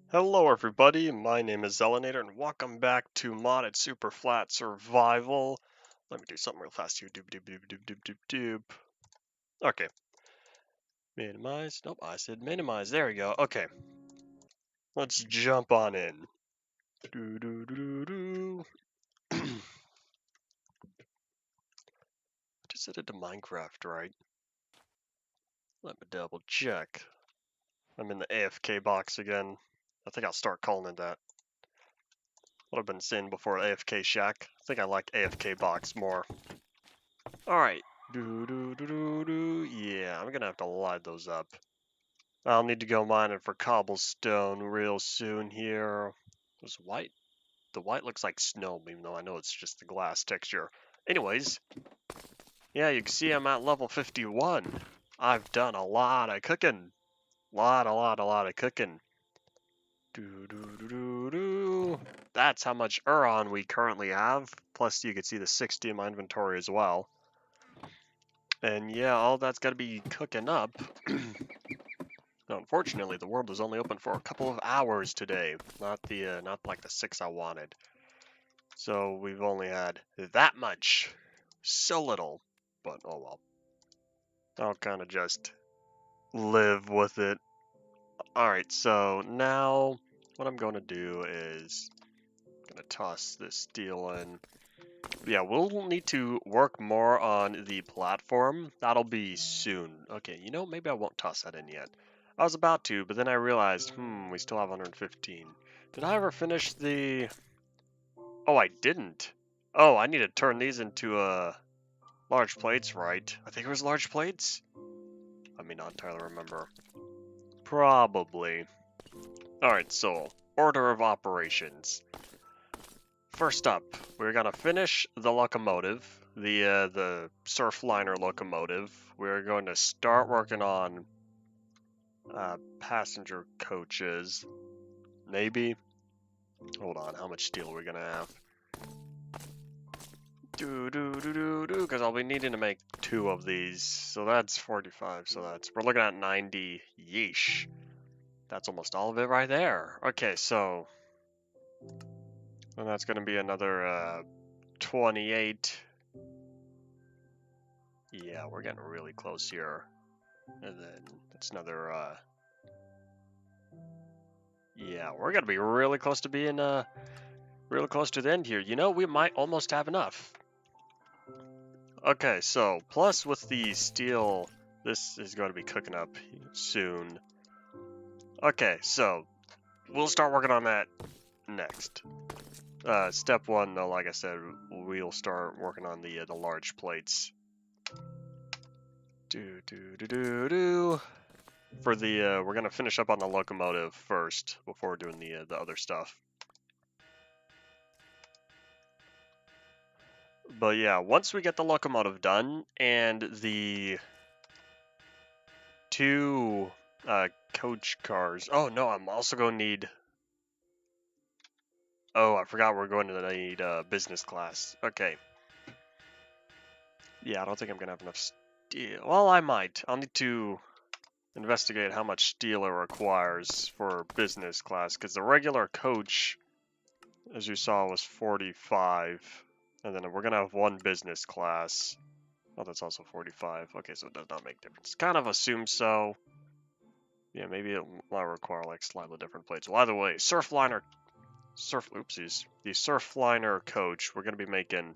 Hello everybody, my name is Zelinator and welcome back to modded Superflat Survival. Let me do something real fast here. Doop doop doop doop doop doop doop. Okay. Minimize. Nope, I said minimize. There we go. Okay. Let's jump on in. Doo doo doo doo doo. Just set it to Minecraft, right? Let me double check. I'm in the AFK box again. I think I'll start calling it that. What I've been saying before, AFK Shack. I think I like AFK box more. Alright. Yeah, I'm gonna have to light those up. I'll need to go mining for cobblestone real soon here. Was white? The white looks like snow, even though I know it's just the glass texture. Anyways, yeah, you can see I'm at level 51. I've done a lot of cooking. A lot of cooking. That's how much Uron we currently have. Plus, you can see the 60 in my inventory as well. And yeah, all that's got to be cooking up. Now, unfortunately, the world was only open for a couple of hours today, not like the 6 I wanted. So we've only had that much, so little. But oh well, I'll kind of just live with it. All right, so now what I'm going to do is going to toss this steel in. Yeah, we'll need to work more on the platform. That'll be soon. Okay, you know, maybe I won't toss that in yet. I was about to, but then I realized, we still have 115. Did I ever finish the... Oh, I didn't. Oh, I need to turn these into large plates, right? I think it was large plates? I may not entirely remember. Probably. Alright, so, order of operations. First up, we're gonna finish the locomotive, the Surfliner locomotive. We're going to start working on passenger coaches. Maybe. Hold on, how much steel are we gonna have? Because I'll be needing to make 2 of these. So that's 45. So we're looking at 90. Yeesh. That's almost all of it right there. Okay, so and that's gonna be another 28. Yeah, we're getting really close here. And then it's another, yeah, we're gonna be really close to being, really close to the end here. You know, we might almost have enough. Okay, so, plus with the steel, this is going to be cooking up soon. Okay, so, we'll start working on that next. Step 1, though, like I said, we'll start working on the large plates. For the, we're gonna finish up on the locomotive first before doing the other stuff. But yeah, once we get the locomotive done and the 2 coach cars. Oh no, I'm also gonna need. Oh, I forgot we're going to need business class. Okay. Yeah, I don't think I'm gonna have enough steel. Well, I might. I'll need to investigate how much steel it requires for business class, because the regular coach, as you saw, was 45. And then we're gonna have 1 business class. Oh, that's also 45. Okay, so it does not make difference. Kind of assume so. Yeah, maybe it might require like slightly different plates. Well, either way, oopsies. The Surfliner coach, we're gonna be making.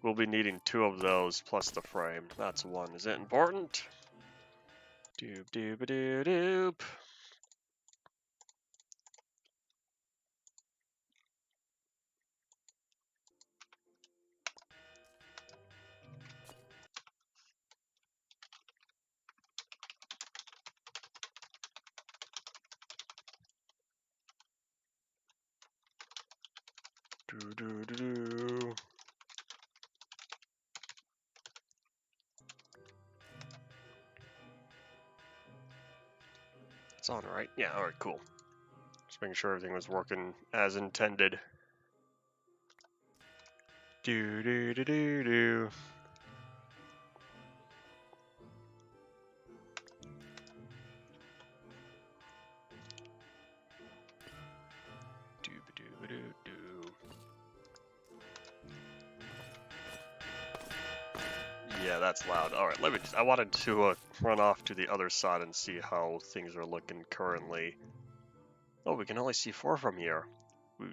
We'll be needing 2 of those plus the frame. That's 1. Is it important? Doop doop doop doop. Doo doo doo doo. It's on, right? Yeah, alright, cool. Just making sure everything was working as intended. Doo doo doo doo doo. Yeah, that's loud. Alright, let me I wanted to run off to the other side and see how things are looking currently. Oh, we can only see 4 from here. We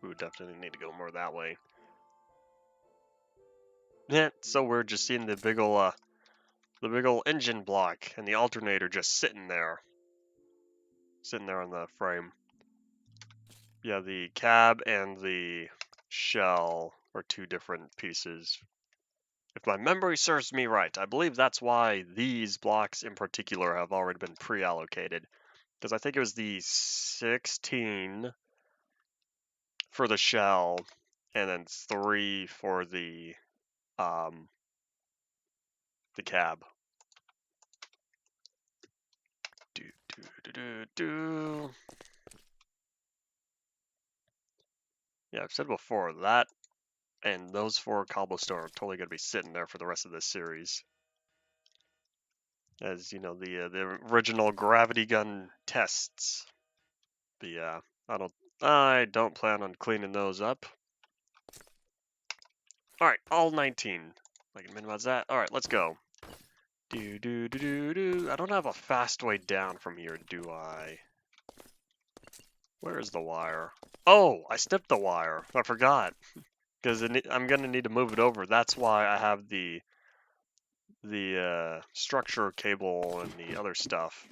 would definitely need to go more that way. Yeah, so we're just seeing the big ol' engine block and the alternator just sitting there on the frame. Yeah, the cab and the shell are 2 different pieces. If my memory serves me right, I believe that's why these blocks in particular have already been pre-allocated. Because I think it was the 16 for the shell, and then 3 for the cab. Yeah, I've said before that, and those 4 cobblestone are totally going to be sitting there for the rest of this series. As you know, the original gravity gun tests. But yeah, I don't plan on cleaning those up. All right, all 19. I can minimize that. All right, let's go. I don't have a fast way down from here, do I? Where is the wire? Oh, I snipped the wire. I forgot. Because I'm gonna need to move it over. That's why I have the structure cable and the other stuff.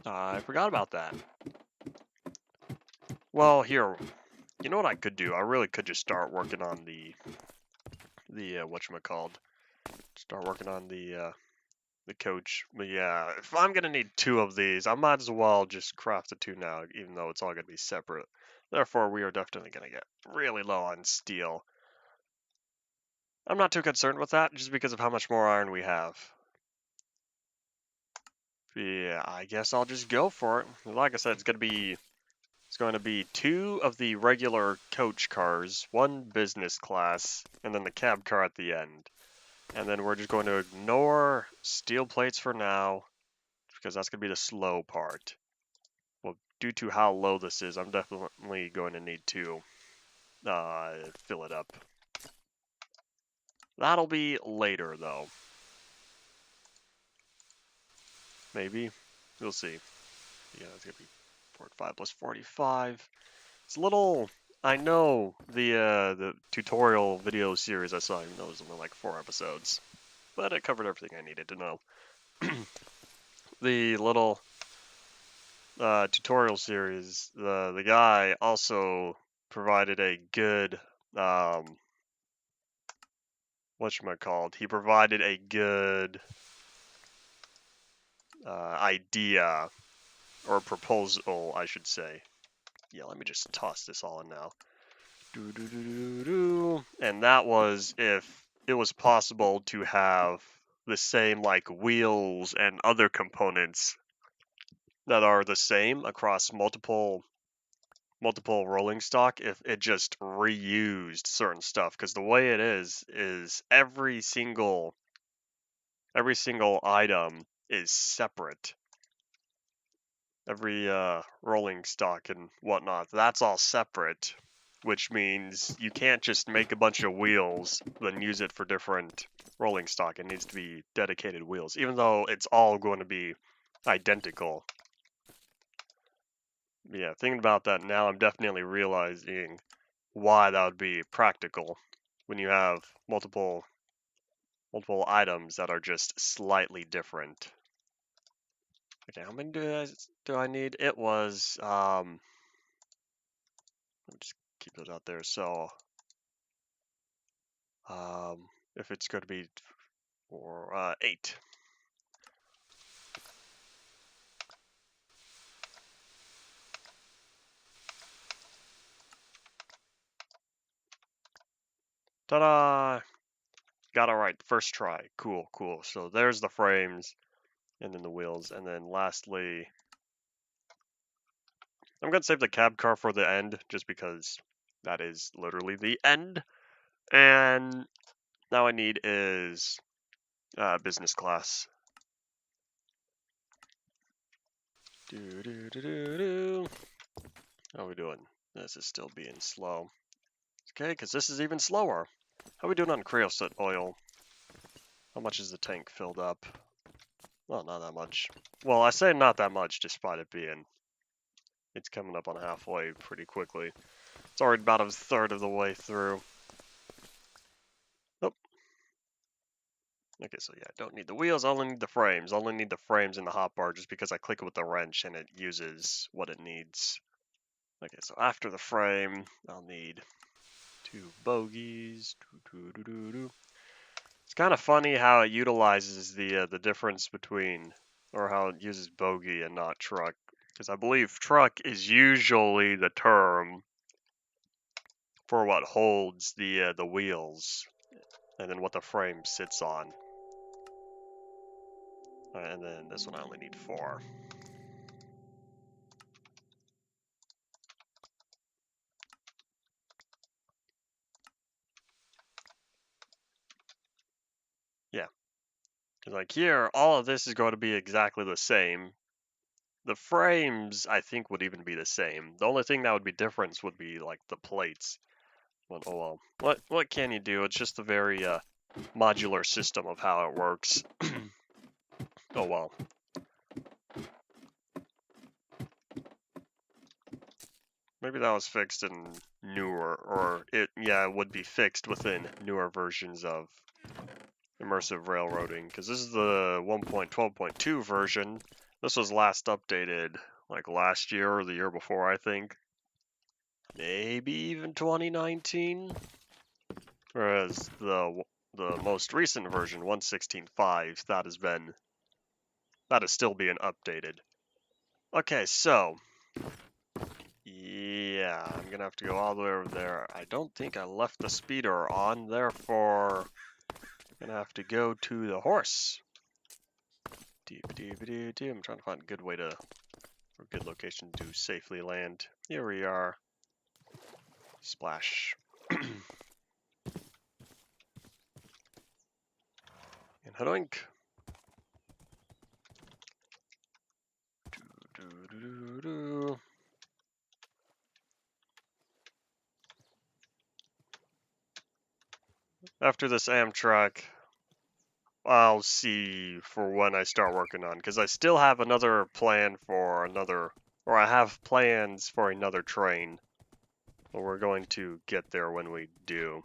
I forgot about that. Well, here, you know what I could do? I really could just start working on the whatchamacalled. Start working on the coach. But yeah, if I'm gonna need 2 of these, I might as well just craft the 2 now, even though it's all gonna be separate. Therefore, we are definitely gonna get really low on steel. I'm not too concerned with that, just because of how much more iron we have. Yeah, I guess I'll just go for it. Like I said, it's going to be 2 of the regular coach cars, 1 business class, and then the cab car at the end. And then we're just going to ignore steel plates for now, because that's going to be the slow part. Well, due to how low this is, I'm definitely going to need to fill it up. That'll be later, though. Maybe. We'll see. Yeah, it's going to be 45 plus 45. It's a little... I know the tutorial video series I saw, even though it was only like 4 episodes. But it covered everything I needed to know. The little tutorial series, the guy also provided a good... whatchamacalled? He provided a good idea, or proposal, I should say. Yeah, let me just toss this all in now. And that was if it was possible to have the same like wheels and other components that are the same across multiple rolling stock, if it just reused certain stuff, because the way it is every single item is separate. Every rolling stock and whatnot, that's all separate, which means you can't just make a bunch of wheels then use it for different rolling stock. It needs to be dedicated wheels, even though it's all going to be identical. Yeah, thinking about that now, I'm definitely realizing why that would be practical when you have multiple items that are just slightly different. Okay, how many do I need? It was let me just keep those out there. So if it's going to be for 8. Ta-da! Got it right first try. Cool, cool. So there's the frames, and then the wheels, and then lastly, I'm gonna save the cab car for the end, just because that is literally the end. And now I need is business class. How are we doing? This is still being slow. Okay, because this is even slower. How are we doing on creosote oil? How much is the tank filled up? Well, not that much. Well, I say not that much, despite it being... It's coming up on halfway pretty quickly. It's already about a third of the way through. Oh. Okay, so yeah, I don't need the wheels, I only need the frames. I only need the frames in the hotbar just because I click it with the wrench and it uses what it needs. Okay, so after the frame, I'll need 2 bogies. It's kind of funny how it utilizes the difference between, or how it uses bogey and not truck. Because I believe truck is usually the term for what holds the wheels, and then what the frame sits on. And then this one I only need 4. Yeah. Like here, all of this is going to be exactly the same. The frames, I think, would even be the same. The only thing that would be different would be like the plates. But oh well. What can you do? It's just a very modular system of how it works. Oh well. Maybe that was fixed in newer, or it would be fixed within newer versions of immersive railroading, because this is the 1.12.2 version. This was last updated like last year or the year before, I think. Maybe even 2019. Whereas the most recent version, 1.16.5, that is still being updated. Okay, so yeah, I'm gonna have to go all the way over there. I don't think I left the speeder on, therefore I'm gonna have to go to the horse. I'm trying to find a good way to, or a good location to safely land. Here we are. Splash. And hodoink. After this Amtrak, I'll see for when I start working on, because I still have another plan for another, or I have plans for another train. But we're going to get there when we do.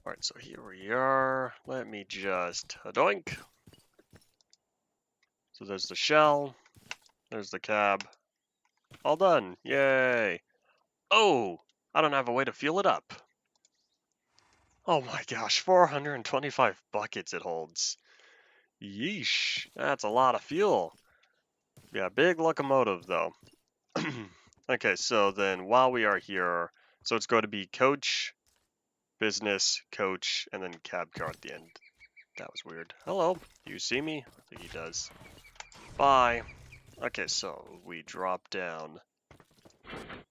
Alright, so here we are. Let me just doink. So there's the shell. There's the cab. All done. Yay. Oh, I don't have a way to fuel it up. Oh my gosh, 425 buckets it holds. Yeesh, that's a lot of fuel. Yeah, big locomotive though. Okay, so then while we are here, so it's going to be coach, business, coach, and then cab car at the end. That was weird. Hello, do you see me? I think he does. Bye. Okay, so we drop down.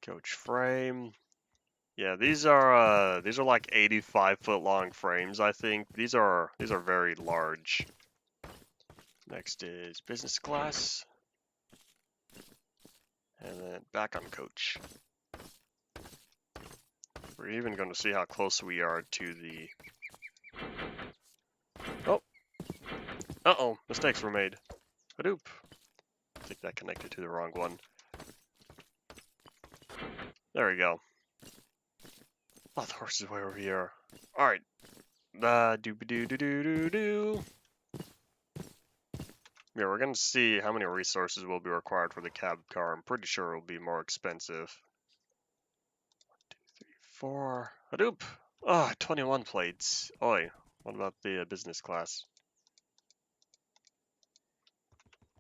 Coach frame. Yeah, these are like 85-foot long frames, I think. These are very large. Next is business class. And then back on coach. We're even going to see how close we are to the... Oh! Uh-oh, mistakes were made. Hadoop. I think that connected to the wrong one. There we go. Oh, the horse is way over here. Alright. Doo-ba-doo-doo-doo-doo-doo. Yeah, we're going to see how many resources will be required for the cab car. I'm pretty sure it will be more expensive. 1, 2, 3, 4. Hadoop! Oh, 21 plates. Oi. What about the business class?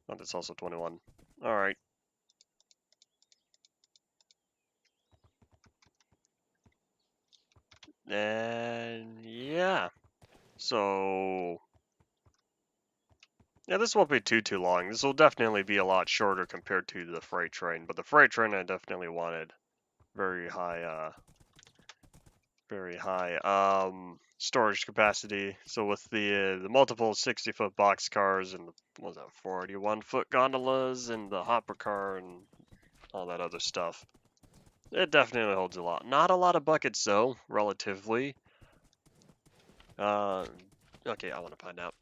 Oh, that's also 21. Alright. And yeah. So yeah, this won't be too long. This will definitely be a lot shorter compared to the freight train, but the freight train I definitely wanted very high storage capacity. So with the multiple 60-foot box cars and the, what was that, 41-foot gondolas and the hopper car and all that other stuff, it definitely holds a lot. Not a lot of buckets though, relatively. Okay, I want to find out.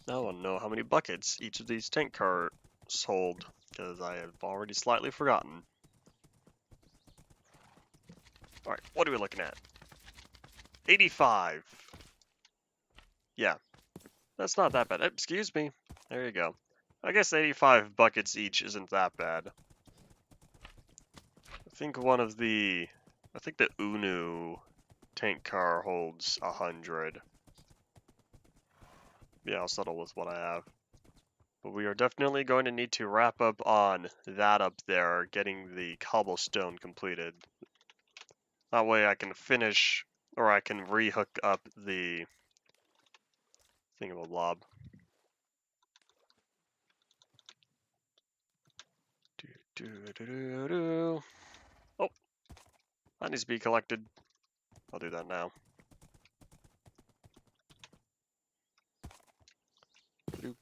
I want to know how many buckets each of these tank cars hold, because I have already slightly forgotten. Alright, what are we looking at? 85. Yeah, that's not that bad. Excuse me. There you go. I guess 85 buckets each isn't that bad. I think the UNU tank car holds 100. Yeah, I'll settle with what I have. But we are definitely going to need to wrap up on that up there, getting the cobblestone completed. That way I can finish, or I can re-hook up the thingamabob. Oh, that needs to be collected. I'll do that now. Bloop.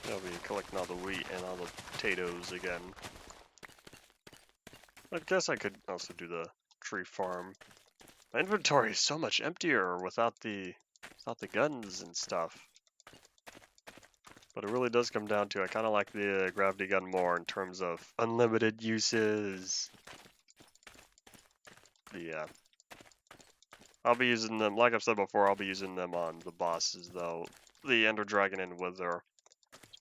I'll be collecting all the wheat and all the potatoes again. I guess I could also do the tree farm. My inventory is so much emptier without the guns and stuff. But it really does come down to I kind of like the gravity gun more in terms of unlimited uses. Yeah. I'll be using them, like I've said before, I'll be using them on the bosses though. The Ender Dragon and Wither.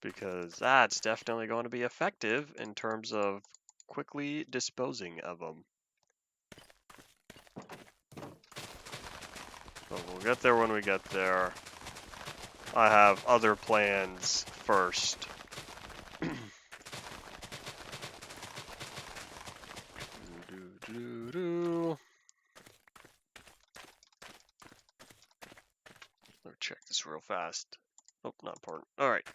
Because that's definitely going to be effective in terms of quickly disposing of them. But we'll get there when we get there. I have other plans first. Let me check this real fast. Oh, not important. Alright.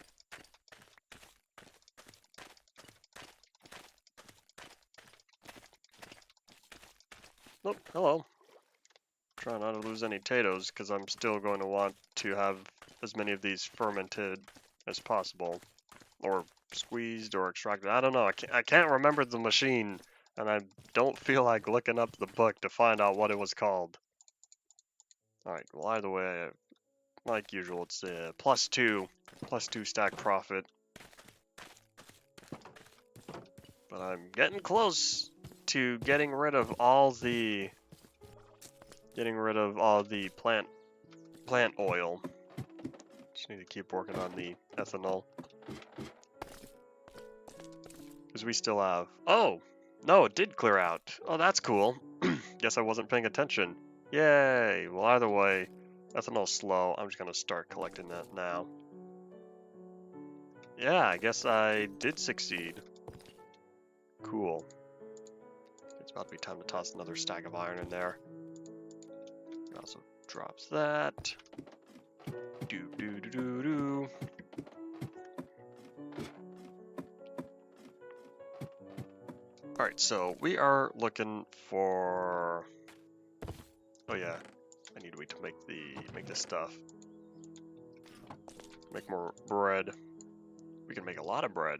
Nope, hello. Try not to lose any potatoes, because I'm still going to want to have as many of these fermented as possible. Or squeezed or extracted. I don't know. I can't remember the machine, and I don't feel like looking up the book to find out what it was called. Alright, well either way, like usual, it's +2 stack profit. But I'm getting close to getting rid of all the plant oil. Just need to keep working on the ethanol. Because we still have... Oh! No, it did clear out. Oh, that's cool. Guess I wasn't paying attention. Yay! Well, either way, ethanol's slow. I'm just going to start collecting that now. Yeah, I guess I did succeed. Cool. It's about to be time to toss another stack of iron in there. It also drops that. Do. Alright, so we are looking for... Oh yeah, I need wheat to make this stuff. Make more bread. We can make a lot of bread.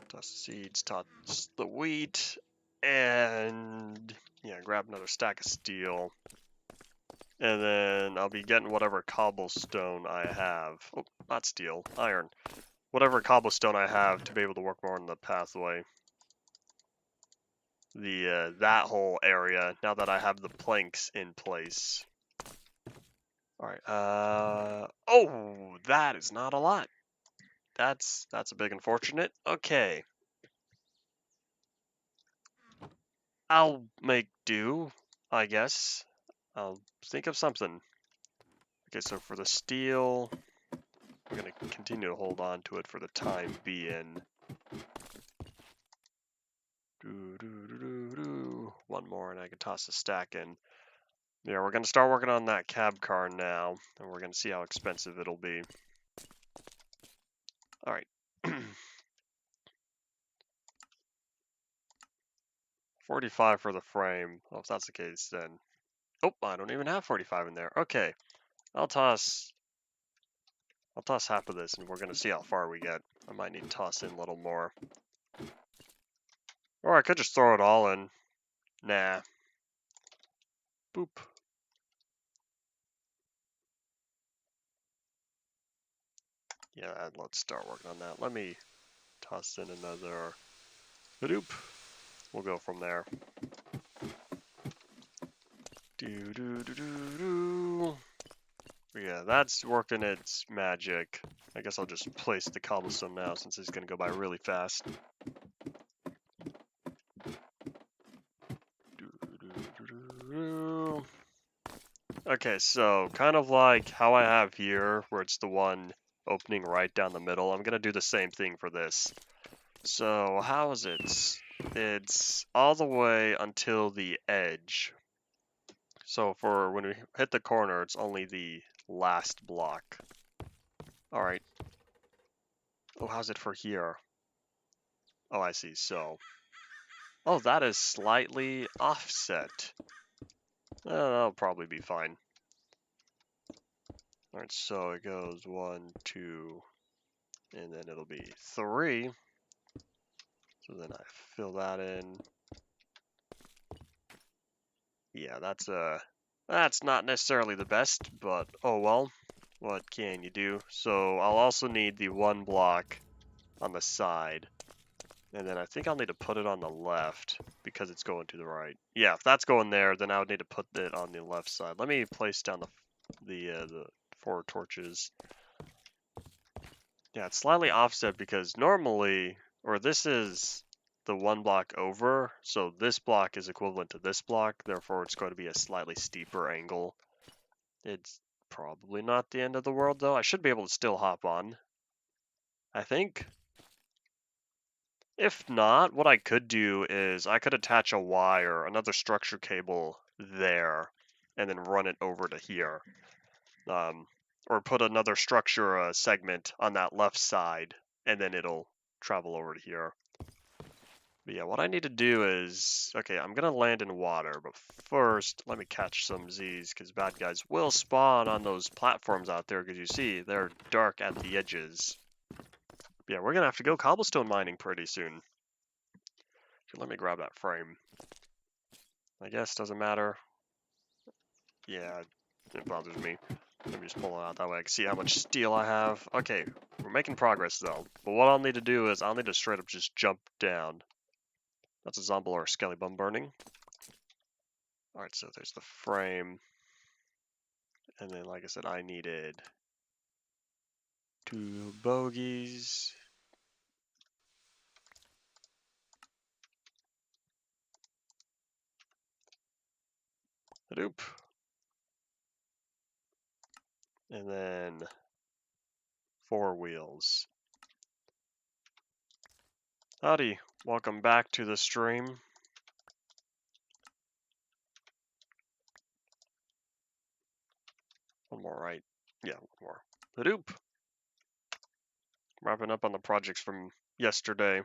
Toss the seeds, toss the wheat, and yeah, grab another stack of steel. And then I'll be getting whatever cobblestone I have. Oh, not steel, iron. Whatever cobblestone I have to be able to work more on the pathway. That whole area, now that I have the planks in place. Alright, oh, that is not a lot. That's a big unfortunate. Okay. I'll make do, I guess. I'll think of something. Okay, so for the steel, I'm going to continue to hold on to it for the time being. One more and I can toss a stack in. Yeah, we're going to start working on that cab car now, and we're going to see how expensive it'll be. All right. 45 for the frame. Well, if that's the case, then... Oh, I don't even have 45 in there. Okay. I'll toss half of this, and we're going to see how far we get. I might need to toss in a little more. Or I could just throw it all in. Nah. Boop. Yeah, let's start working on that. Let me toss in another... Hadoop. We'll go from there. Do. Yeah, that's working its magic. I guess I'll just place the cobblestone now since it's going to go by really fast. Okay, so kind of like how I have here, where it's the one opening right down the middle, I'm going to do the same thing for this. So how is it? It's all the way until the edge. So for when we hit the corner, it's only the last block. All right. Oh, how's it for here? Oh, I see. So, oh, that is slightly offset. That'll probably be fine. All right, so it goes 1, 2, and then it'll be 3. So then I fill that in. Yeah, that's not necessarily the best, but oh well. What can you do? So I'll also need the one block on the side. And then I think I'll need to put it on the left because it's going to the right. Yeah, if that's going there, then I would need to put it on the left side. Let me place down the 4 torches. Yeah, it's slightly offset because normally, or this is the one block over, so this block is equivalent to this block, therefore it's going to be a slightly steeper angle. It's probably not the end of the world though. I should be able to still hop on, I think. If not, what I could do is I could attach a wire, another structure cable there, and then run it over to here. Or put another structure segment on that left side, and then it'll travel over to here. But yeah, what I need to do is, okay, I'm going to land in water, but first, let me catch some Z's, because bad guys will spawn on those platforms out there, because you see, they're dark at the edges. Yeah, we're going to have to go cobblestone mining pretty soon. Let me grab that frame. I guess doesn't matter. Yeah, it bothers me. Let me just pull it out that way I can see how much steel I have. Okay, we're making progress though. But what I'll need to do is I'll need to straight up just jump down. That's a zombie or a skelly bum burning. Alright, so there's the frame. And then like I said, I needed 2 bogies. Hadoop. And then 4 wheels. Howdy, welcome back to the stream. One more, right? Yeah, one more. Hadoop. Wrapping up on the projects from yesterday.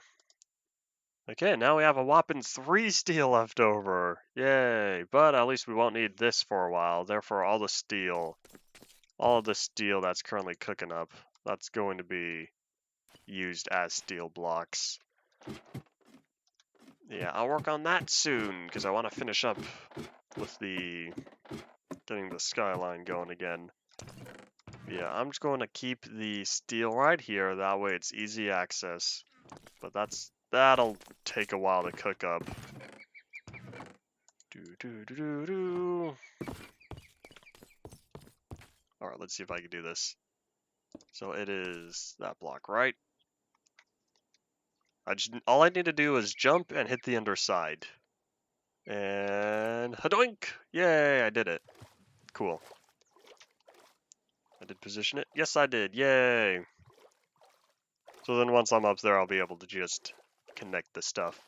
Okay, now we have a whopping 3 steel left over. Yay, but at least we won't need this for a while. Therefore, all of the steel that's currently cooking up, that's going to be used as steel blocks. Yeah, I'll work on that soon, because I want to finish up with getting the skyline going again. Yeah, I'm just going to keep the steel right here, that way it's easy access. But that'll take a while to cook up. Alright, let's see if I can do this. So it is that block, right? All I need to do is jump and hit the underside. And hadoink! Yay, I did it. Cool. I did position it. Yes, I did. Yay! So then once I'm up there, I'll be able to just connect the stuff.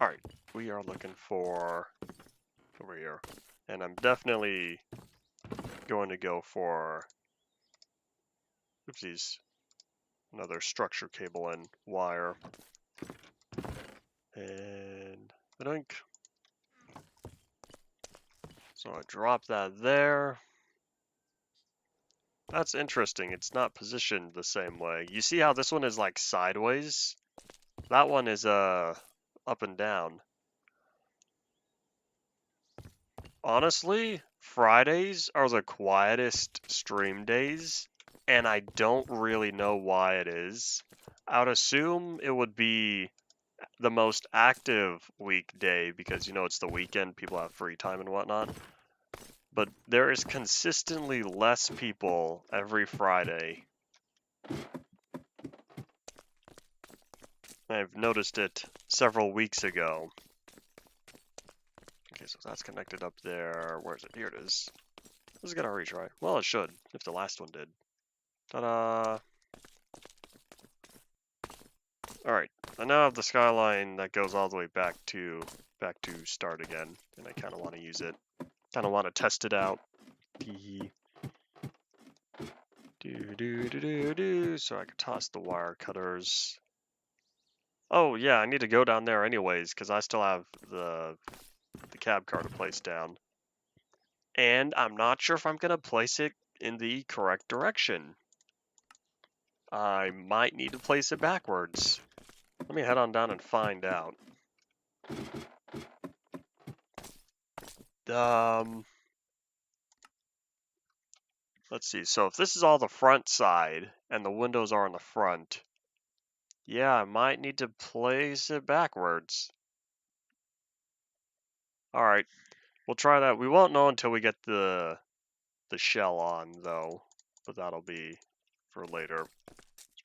Alright, we are looking for over here. And I'm definitely going to go for, oopsies, another structure cable and wire. And I so I drop that there. That's interesting. It's not positioned the same way. You see how this one is like sideways? That one is up and down. Honestly, Fridays are the quietest stream days, and I don't really know why it is. I would assume it would be the most active weekday because, you know, it's the weekend, people have free time and whatnot. But there is consistently less people every Friday. I've noticed it several weeks ago. Okay, so that's connected up there. Where is it? Here it is. This is gonna retry. Well, it should, if the last one did. Ta-da! Alright, I now have the skyline that goes all the way back to start again, and I kind of want to use it. Kind of want to test it out. So I can toss the wire cutters. Oh yeah, I need to go down there anyways, because I still have the cab car to place down. And I'm not sure if I'm going to place it in the correct direction. I might need to place it backwards. Let me head on down and find out. Let's see. So if this is all the front side and the windows are in the front, yeah, I might need to place it backwards. All right, we'll try that. We won't know until we get the shell on though, but that'll be for later.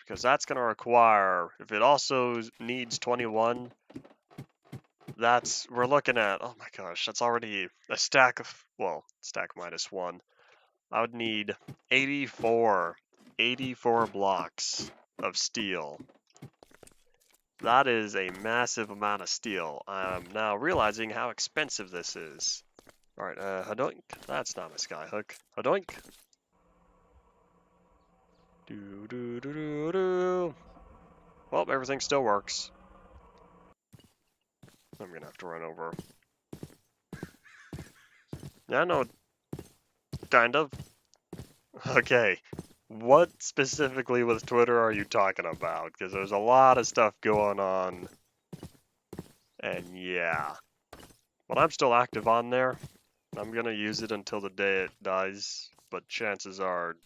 Because that's going to require, if it also needs 21, we're looking at, oh my gosh, that's already a stack of, well, stack minus 1. I would need 84 blocks of steel. That is a massive amount of steel. I'm now realizing how expensive this is. Alright, hadoink. That's not a skyhook. Hadoink. Do. Well, everything still works. I'm gonna have to run over. Yeah, no, kind of. Okay, what specifically with Twitter are you talking about? Because there's a lot of stuff going on. And yeah. But I'm still active on there. I'm gonna use it until the day it dies. But chances are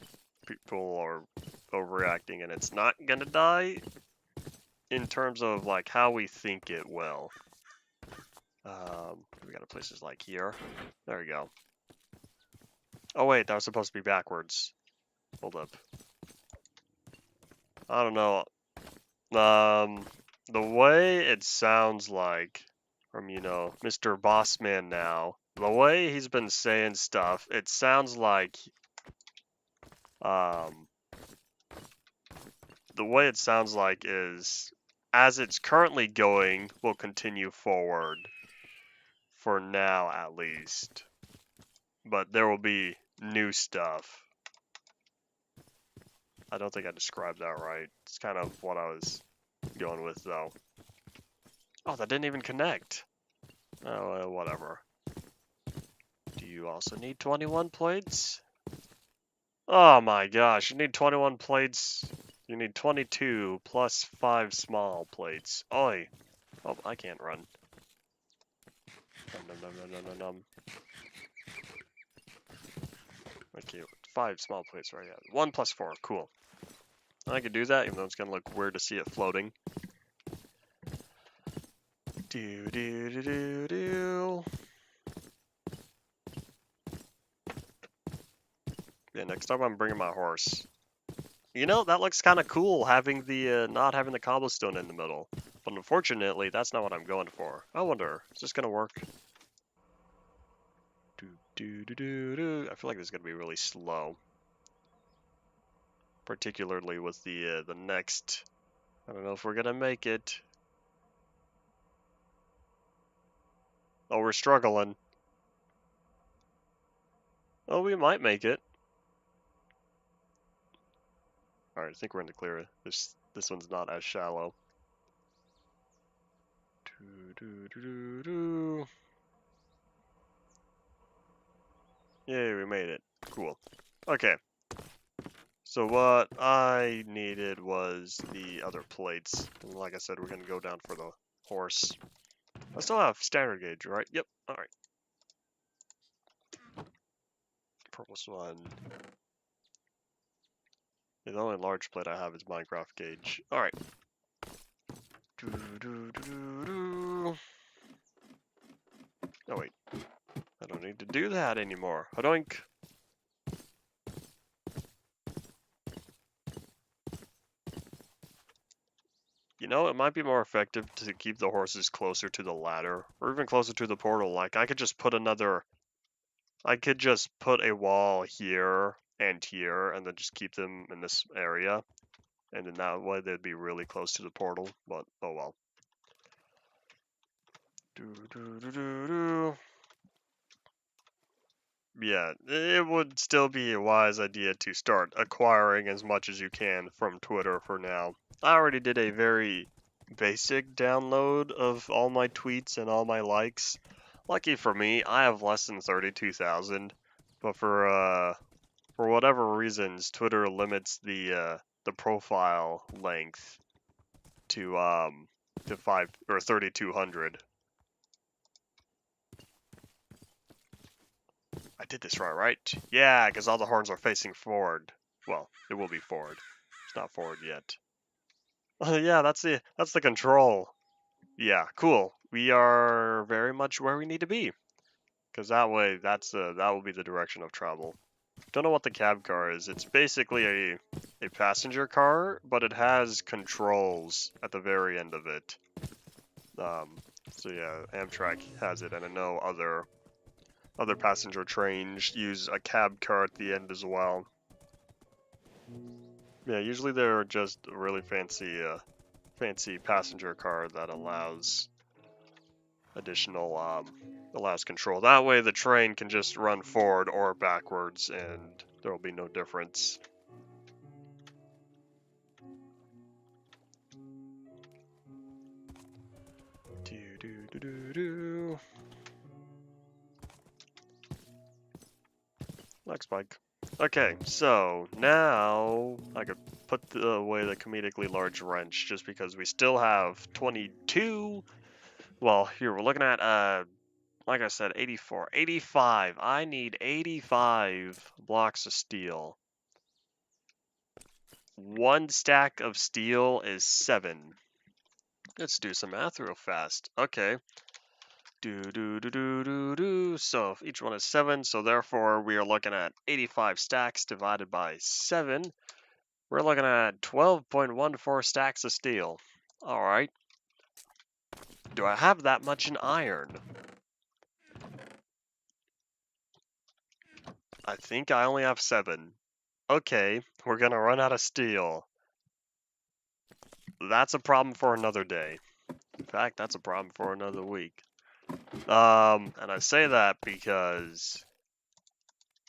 people are overreacting and it's not gonna die in terms of like how we think it will. We got places like here. There we go. Oh wait, that was supposed to be backwards. Hold up. I don't know. The way it sounds like from, you know, Mr. Bossman now, the way he's been saying stuff, it sounds like, the way it sounds like is, as it's currently going, will continue forward, for now at least. But there will be new stuff. I don't think I described that right. It's kind of what I was going with, though. Oh, that didn't even connect. Oh, whatever. Do you also need 21 plates? Oh my gosh, you need 21 plates. You need 22 plus 5 small plates. Oi. Oh, I can't run. Nom. Okay, 5 small plates right now. 1 plus 4, cool. I could do that, even though it's gonna look weird to see it floating. Do. Yeah, next time I'm bringing my horse. You know, that looks kind of cool, having the, not having the cobblestone in the middle. But unfortunately, that's not what I'm going for. I wonder, is this gonna work? I feel like this is gonna be really slow. Particularly with the next. I don't know if we're gonna make it. Oh, we're struggling. Oh, we might make it. Alright, I think we're in the clear. This one's not as shallow. Yay, we made it. Cool. Okay. So what I needed was the other plates. And like I said, we're going to go down for the horse. I still have standard gauge, right? Yep. Alright. Purpose one. The only large plate I have is Minecraft gauge. Alright. Oh wait. I don't need to do that anymore. Hadoink! You know, it might be more effective to keep the horses closer to the ladder, or even closer to the portal. Like, I could just put a wall here, and then just keep them in this area. And then that way they'd be really close to the portal, but oh well. Yeah, it would still be a wise idea to start acquiring as much as you can from Twitter for now. I already did a very basic download of all my tweets and all my likes. Lucky for me, I have less than 32,000, but for whatever reasons, Twitter limits the profile length to 5 or 3,200. I did this right? Yeah, because all the horns are facing forward. Well, it will be forward. It's not forward yet. Yeah, that's the control. Yeah, cool. We are very much where we need to be. Because that way, that will be the direction of travel. Don't know what the cab car is. It's basically a passenger car, but it has controls at the very end of it. So yeah, Amtrak has it, and I know other passenger trains use a cab car at the end as well. Yeah, usually they're just a really fancy passenger car that allows allows control. That way the train can just run forward or backwards and there will be no difference. Next bike. Okay, so now I could put away the comedically large wrench just because we still have 22. Well, here we're looking at like I said, 84, 85. I need 85 blocks of steel. One stack of steel is 7. Let's do some math real fast. Okay. So each one is 7, so therefore we are looking at 85 stacks divided by 7. We're looking at 12.14 stacks of steel. Alright. Do I have that much in iron? I think I only have 7. Okay, we're gonna run out of steel. That's a problem for another day. In fact, that's a problem for another week. And I say that because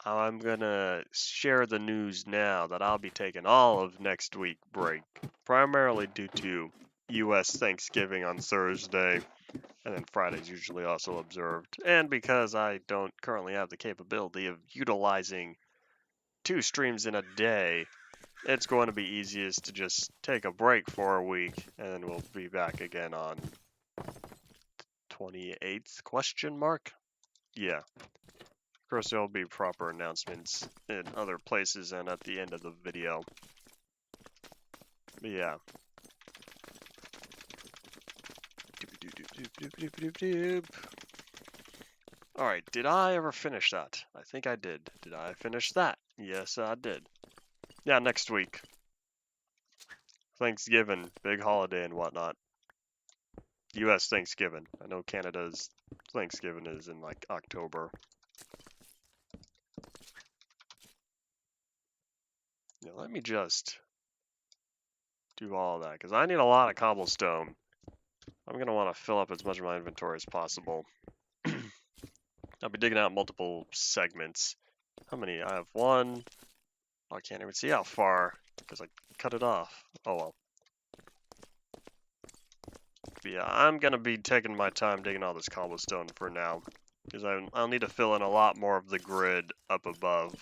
I'm gonna share the news now that I'll be taking all of next week break, primarily due to US Thanksgiving on Thursday, and then Friday's usually also observed, and because I don't currently have the capability of utilizing 2 streams in a day, it's going to be easiest to just take a break for a week, and then we'll be back again on 28th question mark? Yeah. Of course, there will be proper announcements in other places and at the end of the video. But yeah. Alright, did I ever finish that? I think I did. Did I finish that? Yes, I did. Yeah, next week. Thanksgiving, big holiday and whatnot. US Thanksgiving. I know Canada's Thanksgiving is in like October. Yeah, let me just do all of that, because I need a lot of cobblestone. I'm going to want to fill up as much of my inventory as possible. I'll be digging out multiple segments. How many? I have one. Oh, I can't even see how far because I cut it off. Oh well. But yeah, I'm gonna be taking my time digging all this cobblestone for now, because I'll need to fill in a lot more of the grid up above.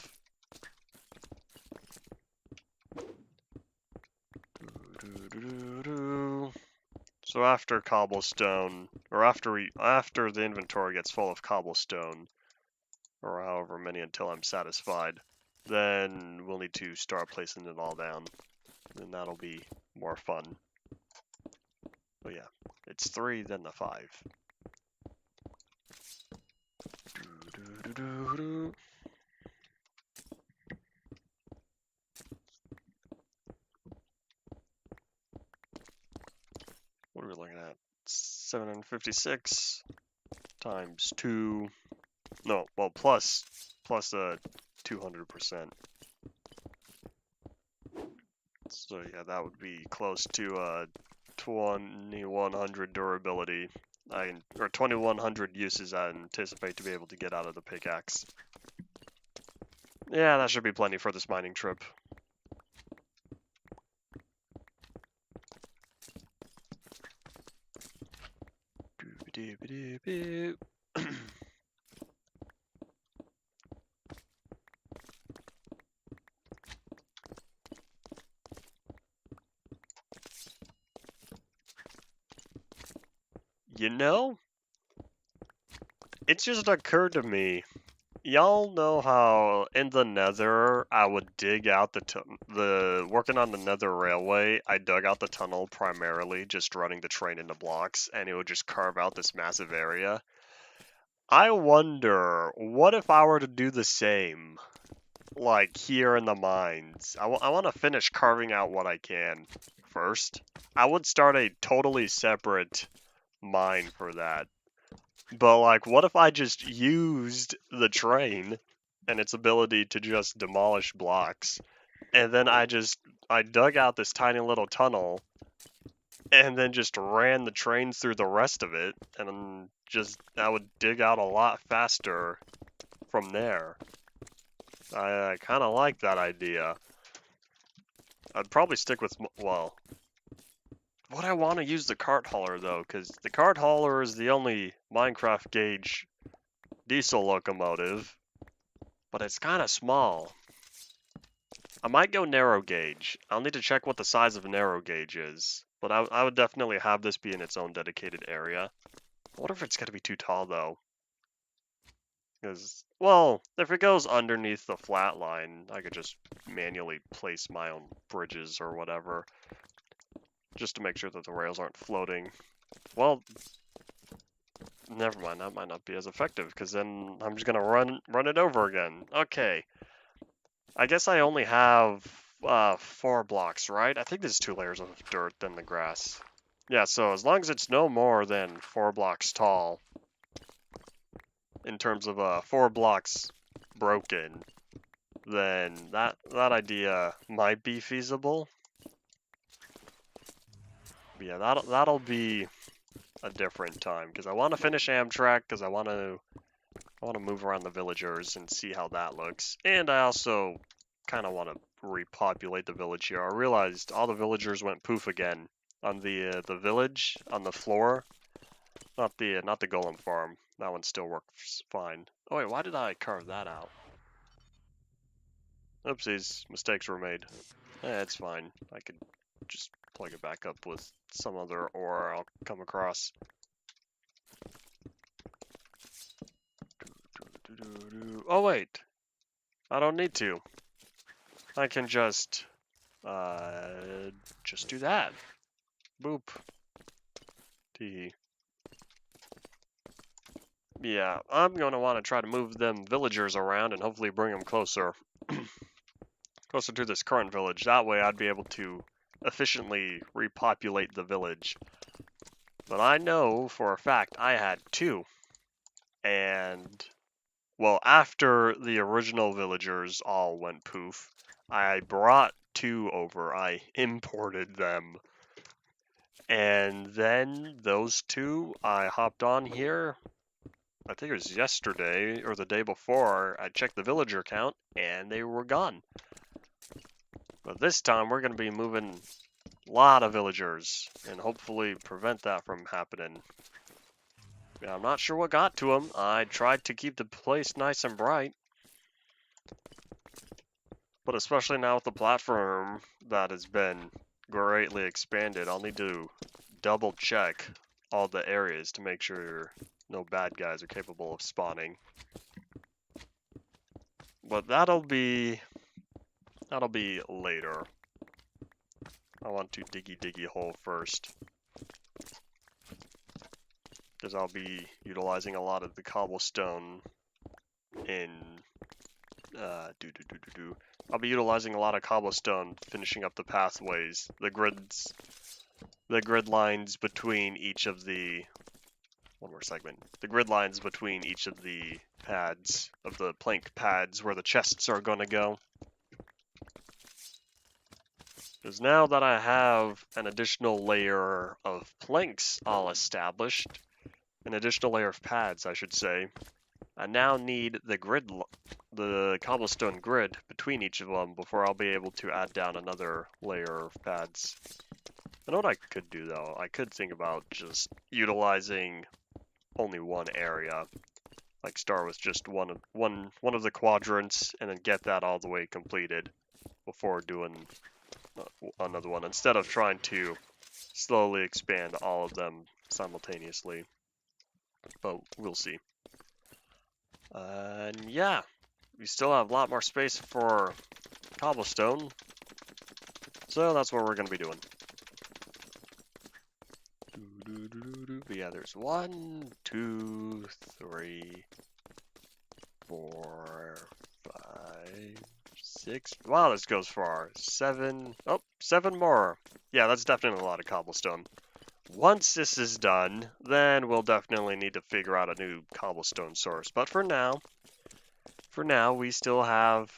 So after cobblestone, or after the inventory gets full of cobblestone, or however many until I'm satisfied, then we'll need to start placing it all down, and that'll be more fun. But yeah, it's 3, then the 5. What are we looking at? 756 times 2. No, well, plus 200%. So yeah, that would be close to 2100 durability. Or 2100 uses I anticipate to be able to get out of the pickaxe. Yeah, that should be plenty for this mining trip. You know, it just occurred to me. Y'all know how in the Nether I would dig out working on the Nether railway. I dug out the tunnel primarily, just running the train into blocks, and it would just carve out this massive area. I wonder, what if I were to do the same, like here in the mines? I want to finish carving out what I can first. I would start a totally separate mine for that. But, like, what if I just used the train and its ability to just demolish blocks, and then I dug out this tiny little tunnel, and then just ran the train through the rest of it, and I would dig out a lot faster from there. I kind of like that idea. I'd probably stick with, well, would I want to use the cart hauler, though? Because the cart hauler is the only Minecraft gauge diesel locomotive, but it's kind of small. I might go narrow gauge. I'll need to check what the size of narrow gauge is, but I would definitely have this be in its own dedicated area. I wonder if it's going to be too tall, though. Because, well, if it goes underneath the flat line, I could just manually place my own bridges or whatever, just to make sure that the rails aren't floating. Well, never mind, that might not be as effective, because then I'm just gonna run it over again. Okay. I guess I only have 4 blocks, right? I think there's 2 layers of dirt than the grass. Yeah, so as long as it's no more than 4 blocks tall, in terms of 4 blocks broken, then that idea might be feasible. But yeah, that'll be a different time, because I want to finish Amtrak, because I want to move around the villagers and see how that looks. And I also kind of want to repopulate the village here. I realized all the villagers went poof again on the village on the floor. Not the golem farm. That one still works fine. Oh wait, why did I carve that out? Oopsies, mistakes were made. It's fine. I could just plug it back up with some other ore I'll come across. Oh wait, I don't need to. I can just do that. Boop. Tee. Yeah, I'm going to want to try to move them villagers around and hopefully bring them closer. Closer to this current village. That way I'd be able to efficiently repopulate the village. But I know for a fact I had 2. And, well, after the original villagers all went poof, I brought 2 over. I imported them. And then those 2, I hopped on here, I think it was yesterday or the day before, I checked the villager count and they were gone. But this time we're going to be moving a lot of villagers and hopefully prevent that from happening. Yeah, I'm not sure what got to them. I tried to keep the place nice and bright. But especially now with the platform that has been greatly expanded, I'll need to double check all the areas to make sure no bad guys are capable of spawning. But that'll be later. I want to diggy hole first, because I'll be utilizing a lot of the cobblestone in I'll be utilizing a lot of cobblestone finishing up the pathways, the grid lines between each of the the grid lines between each of the pads, of the plank pads where the chests are going to go. Because now that I have an additional layer of planks all established, an additional layer of pads, I should say, I now need the cobblestone grid between each of them before I'll be able to add down another layer of pads. I know what I could do though. I could think about just utilizing only one area, like start with just one of the quadrants and then get that all the way completed before doing another one, instead of trying to slowly expand all of them simultaneously. But we'll see. And yeah, we still have a lot more space for cobblestone, so that's what we're going to be doing. But yeah, there's 1, 2, 3, 4, 5, 6. Wow, this goes far. 7. Oh, 7 more. Yeah, that's definitely a lot of cobblestone. Once this is done, then we'll definitely need to figure out a new cobblestone source. But for now, we still have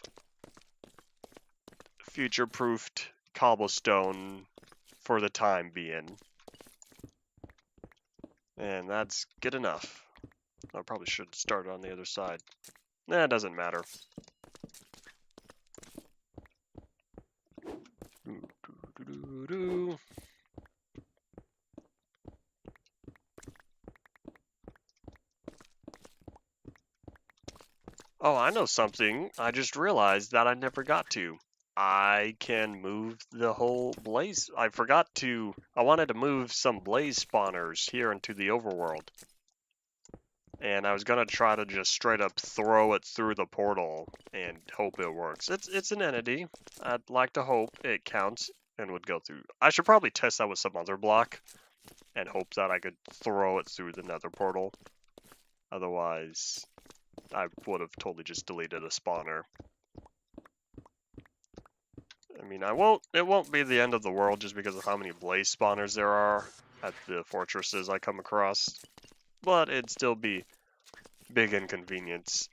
future-proofed cobblestone for the time being. And that's good enough. I probably should start on the other side. Nah, it doesn't matter. Oh, I know something. I just realized that I never got to. I can move the whole blaze. I wanted to move some blaze spawners here into the overworld. And I was gonna try to just straight up throw it through the portal and hope it works. It's an entity. I'd like to hope it counts and would go through. I should probably test that with some other block and hope that I could throw it through the nether portal. Otherwise, I would have totally just deleted a spawner. I mean, it won't be the end of the world just because of how many blaze spawners there are at the fortresses I come across. But it'd still be big inconvenience.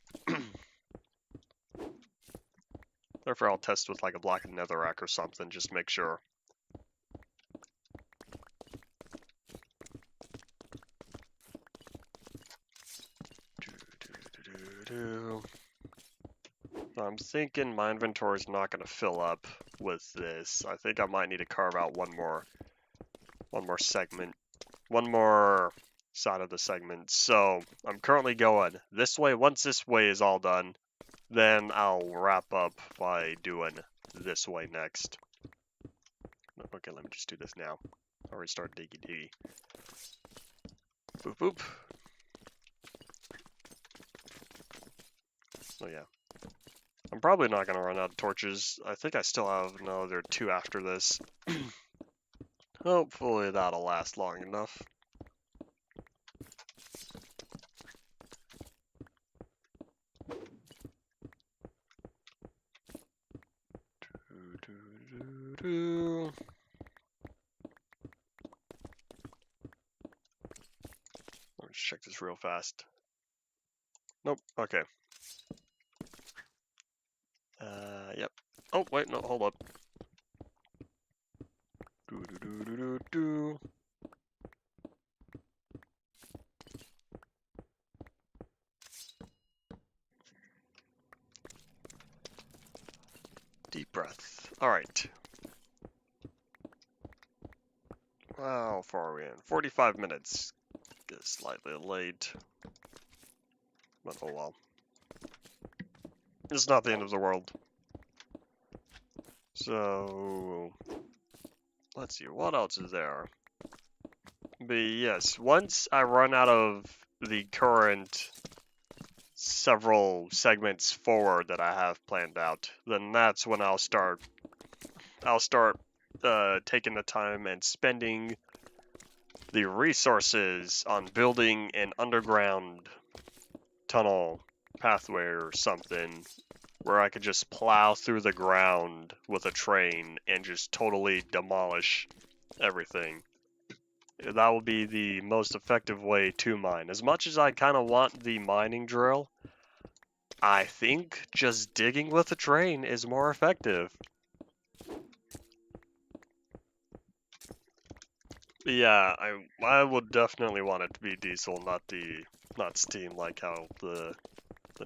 Therefore, I'll test with like a block of netherrack or something, just make sure. I'm thinking my inventory is not going to fill up with this. I think I might need to carve out one more segment, one more side of the segment. So I'm currently going this way. Once this way is all done, then I'll wrap up by doing this way next. Okay, let me just do this now. I'll already start diggy. Boop boop. Oh yeah. I'm probably not going to run out of torches. I think I still have another 2 after this. Hopefully that'll last long enough. Let me just check this real fast. Nope, okay. Yep. Oh, wait, no, hold up. Deep breath. Alright. How far are we in? 45 minutes. It's slightly late. But oh well. It's not the end of the world. So, let's see, what else is there? But yes, once I run out of the current several segments forward that I have planned out, then that's when I'll start taking the time and spending the resources on building an underground tunnel pathway or something where I could just plow through the ground with a train and just totally demolish everything. That will be the most effective way to mine. As much as I kind of want the mining drill, I think just digging with a train is more effective. Yeah, I would definitely want it to be diesel, not steam like how the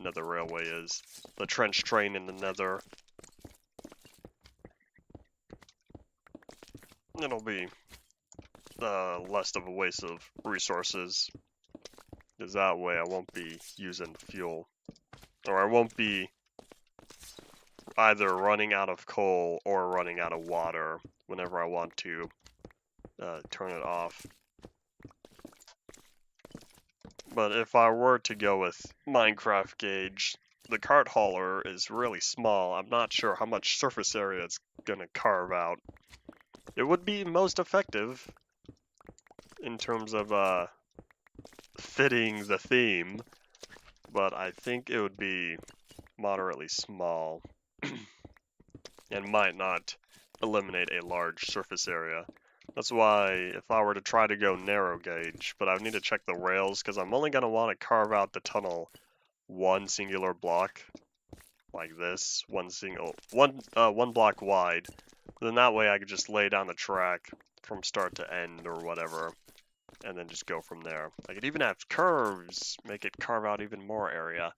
Nether Railway is. The trench train in the Nether. It'll be less of a waste of resources. Because that way I won't be using fuel. Or I won't be either running out of coal or running out of water whenever I want to turn it off. But if I were to go with Minecraft gauge, the cart hauler is really small. I'm not sure how much surface area it's gonna carve out. It would be most effective in terms of fitting the theme, but I think it would be moderately small and might not eliminate a large surface area. That's why if I were to try to go narrow gauge, but I would need to check the rails because I'm only going to want to carve out the tunnel one singular block like this, one block wide. Then that way I could just lay down the track from start to end or whatever, and then just go from there. I could even have curves, make it carve out even more area.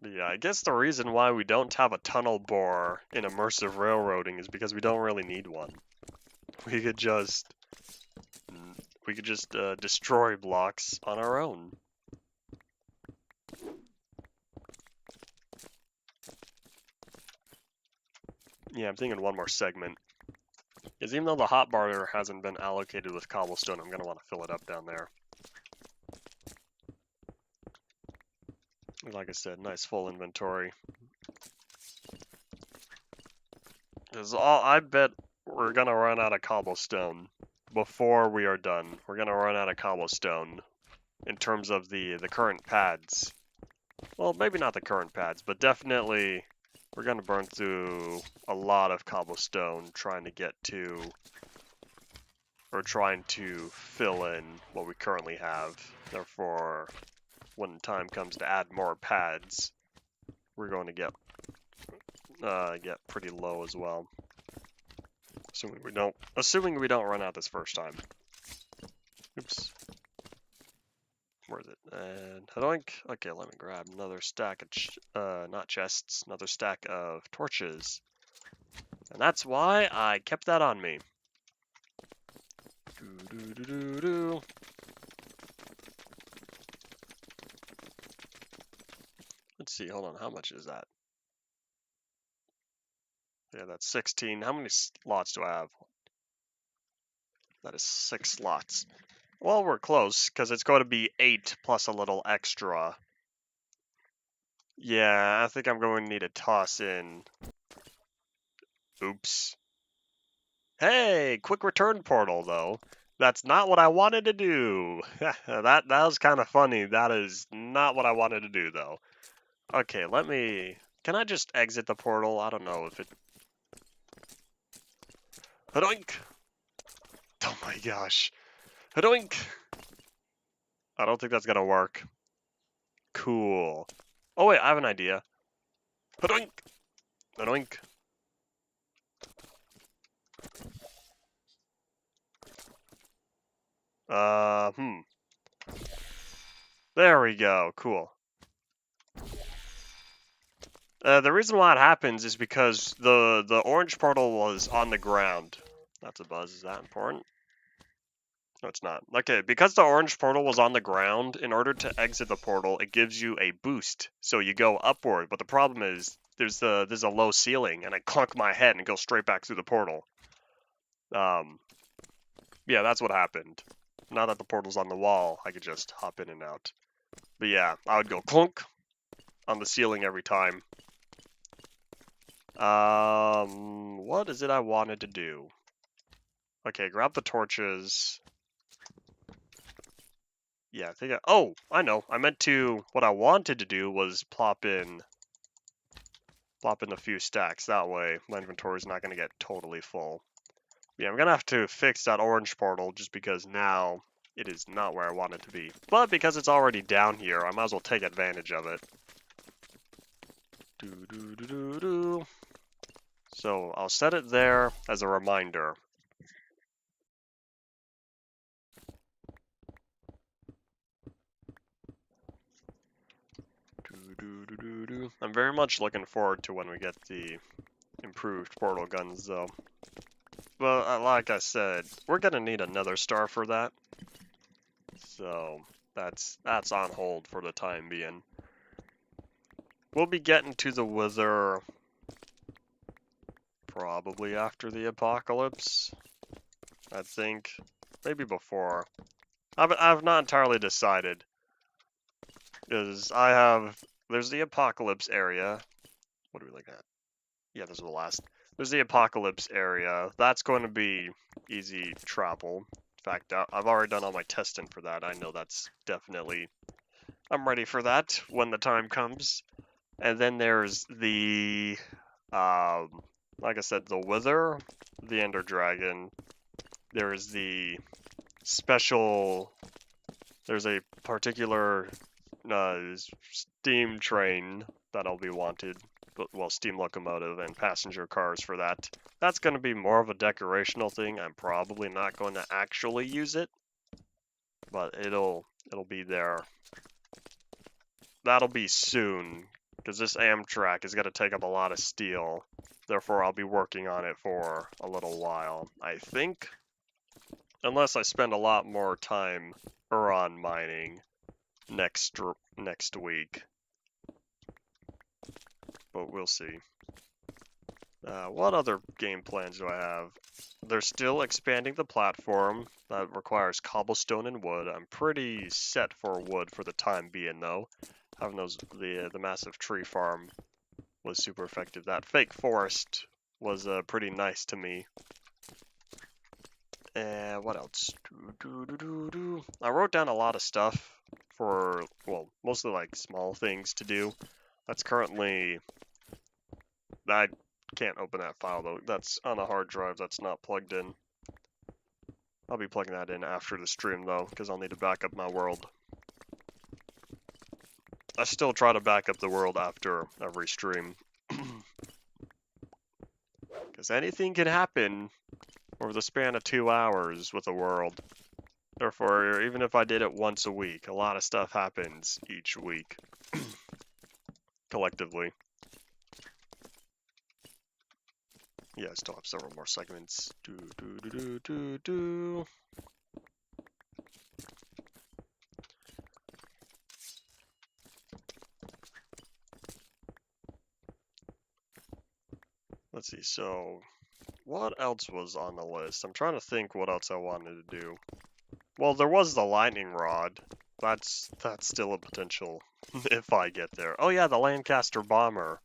But yeah, I guess the reason why we don't have a tunnel bore in immersive railroading is because we don't really need one. We could just destroy blocks on our own. Yeah, I'm thinking one more segment. Because even though the hotbar hasn't been allocated with cobblestone, I'm going to want to fill it up down there. Like I said, nice full inventory. Because I bet we're going to run out of cobblestone before we are done. We're going to run out of cobblestone in terms of the current pads. Well, maybe not the current pads, but definitely we're going to burn through a lot of cobblestone trying to get to, or trying to fill in what we currently have. Therefore, when time comes to add more pads, we're going to get pretty low as well. Assuming we don't run out this first time. Oops. Where is it? And hadoink. Okay, let me grab another stack of not chests, another stack of torches. And that's why I kept that on me. Do. Let's see, hold on, how much is that? Yeah, that's 16. How many slots do I have? That is 6 slots. Well, we're close, because it's going to be 8 plus a little extra. Yeah, I think I'm going to need to toss in. Oops. Hey, quick return portal, though. That's not what I wanted to do. that was kind of funny. That is not what I wanted to do, though. Okay, can I just exit the portal? I don't know if it... Hadoink! Oh my gosh. Hadoink! I don't think that's gonna work. Cool. Oh wait, I have an idea. Hadoink! Hadoink! There we go. Cool. The reason why it happens is because the orange portal was on the ground. That's a buzz. Is that important? No, it's not. Okay, because the orange portal was on the ground, in order to exit the portal, it gives you a boost. So you go upward, but the problem is there's a low ceiling, and I clunk my head and go straight back through the portal. Yeah, that's what happened. Now that the portal's on the wall, I could just hop in and out. But yeah, I would go clunk on the ceiling every time. What is it I wanted to do? Okay, grab the torches. Yeah, oh, I know. What I wanted to do was plop in a few stacks. That way, my inventory is not going to get totally full. Yeah, I'm going to have to fix that orange portal just because now it is not where I want it to be. But because it's already down here, I might as well take advantage of it. So I'll set it there as a reminder. I'm very much looking forward to when we get the improved portal guns, though. But like I said, we're gonna need another star for that. So that's on hold for the time being. We'll be getting to the Wither probably after the apocalypse. I think maybe before. I've not entirely decided. Because there's the apocalypse area. What are we looking at? Yeah, this is the last. There's the apocalypse area. That's going to be easy travel. In fact, I've already done all my testing for that. I know that's definitely... I'm ready for that when the time comes. And then there's the... like I said, the Wither, the Ender Dragon. There's the special... There's a particular steam train that'll be wanted. Well, steam locomotive and passenger cars for that. That's going to be more of a decorational thing. I'm probably not going to actually use it, but it'll be there. That'll be soon, because this Amtrak is going to take up a lot of steel. Therefore, I'll be working on it for a little while, I think. Unless I spend a lot more time Uran mining next week. But we'll see. What other game plans do I have? They're still expanding the platform. That requires cobblestone and wood. I'm pretty set for wood for the time being, though. Having the massive tree farm was super effective. That fake forest was pretty nice to me. What else? I wrote down a lot of stuff for, well, mostly like small things to do. That's currently... I can't open that file though. That's on a hard drive that's not plugged in. I'll be plugging that in after the stream though, because I'll need to back up my world. I still try to back up the world after every stream. Because anything can happen over the span of 2 hours with the world. Therefore, even if I did it once a week, a lot of stuff happens each week. Collectively. Yeah, I still have several more segments. Let's see, so what else was on the list? I'm trying to think what else I wanted to do. Well, there was the lightning rod. That's still a potential if I get there. Oh yeah, the Lancaster bomber.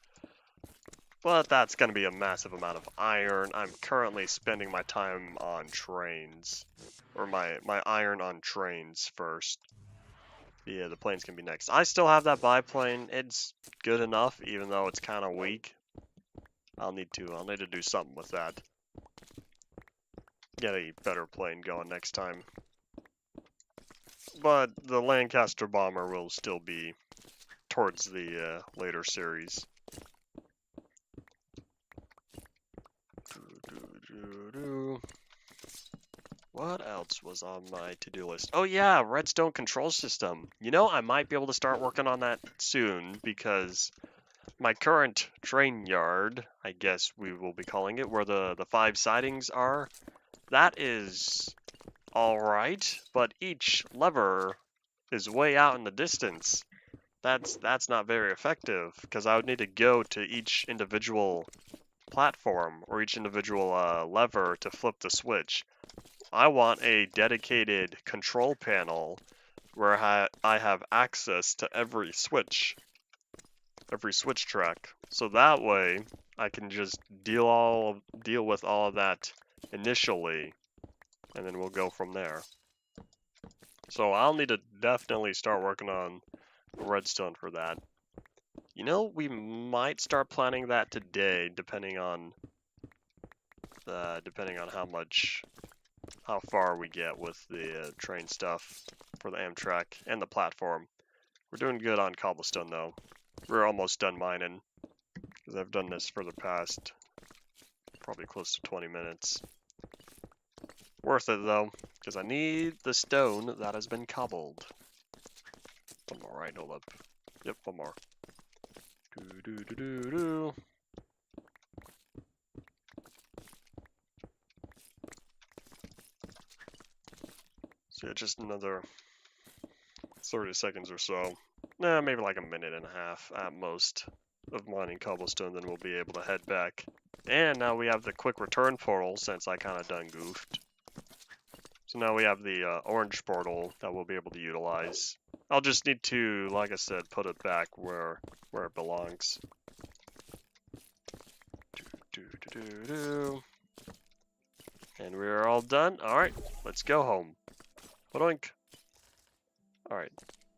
But that's going to be a massive amount of iron. I'm currently spending my time on trains. Or my iron on trains first. Yeah, the planes can be next. I still have that biplane. It's good enough, even though it's kind of weak. I'll need to do something with that. Get a better plane going next time. But the Lancaster bomber will still be towards the later series. What else was on my to-do list? Oh yeah, redstone control system. You know, I might be able to start working on that soon because my current train yard, I guess we will be calling it, where the 5 sidings are, that is alright, but each lever is way out in the distance. That's not very effective, because I would need to go to each individual platform or each individual lever to flip the switch. I want a dedicated control panel where I have access to every switch track. So that way I can just deal with all of that initially, and then we'll go from there. So I'll need to definitely start working on redstone for that. You know, we might start planning that today, depending on how far we get with the train stuff for the Amtrak and the platform. We're doing good on cobblestone though. We're almost done mining, because I've done this for the past probably close to 20 minutes. Worth it though, because I need the stone that has been cobbled. One more, right? Hold up. Yep, one more. Do. So yeah, just another 30 seconds or so. Nah, maybe like a minute and a half at most of mining cobblestone, then we'll be able to head back. And now we have the quick return portal, since I kind of done goofed. So now we have the orange portal that we'll be able to utilize. I'll just need to, like I said, put it back where it belongs. And we're all done. Alright, let's go home. Ba-doink. Alright.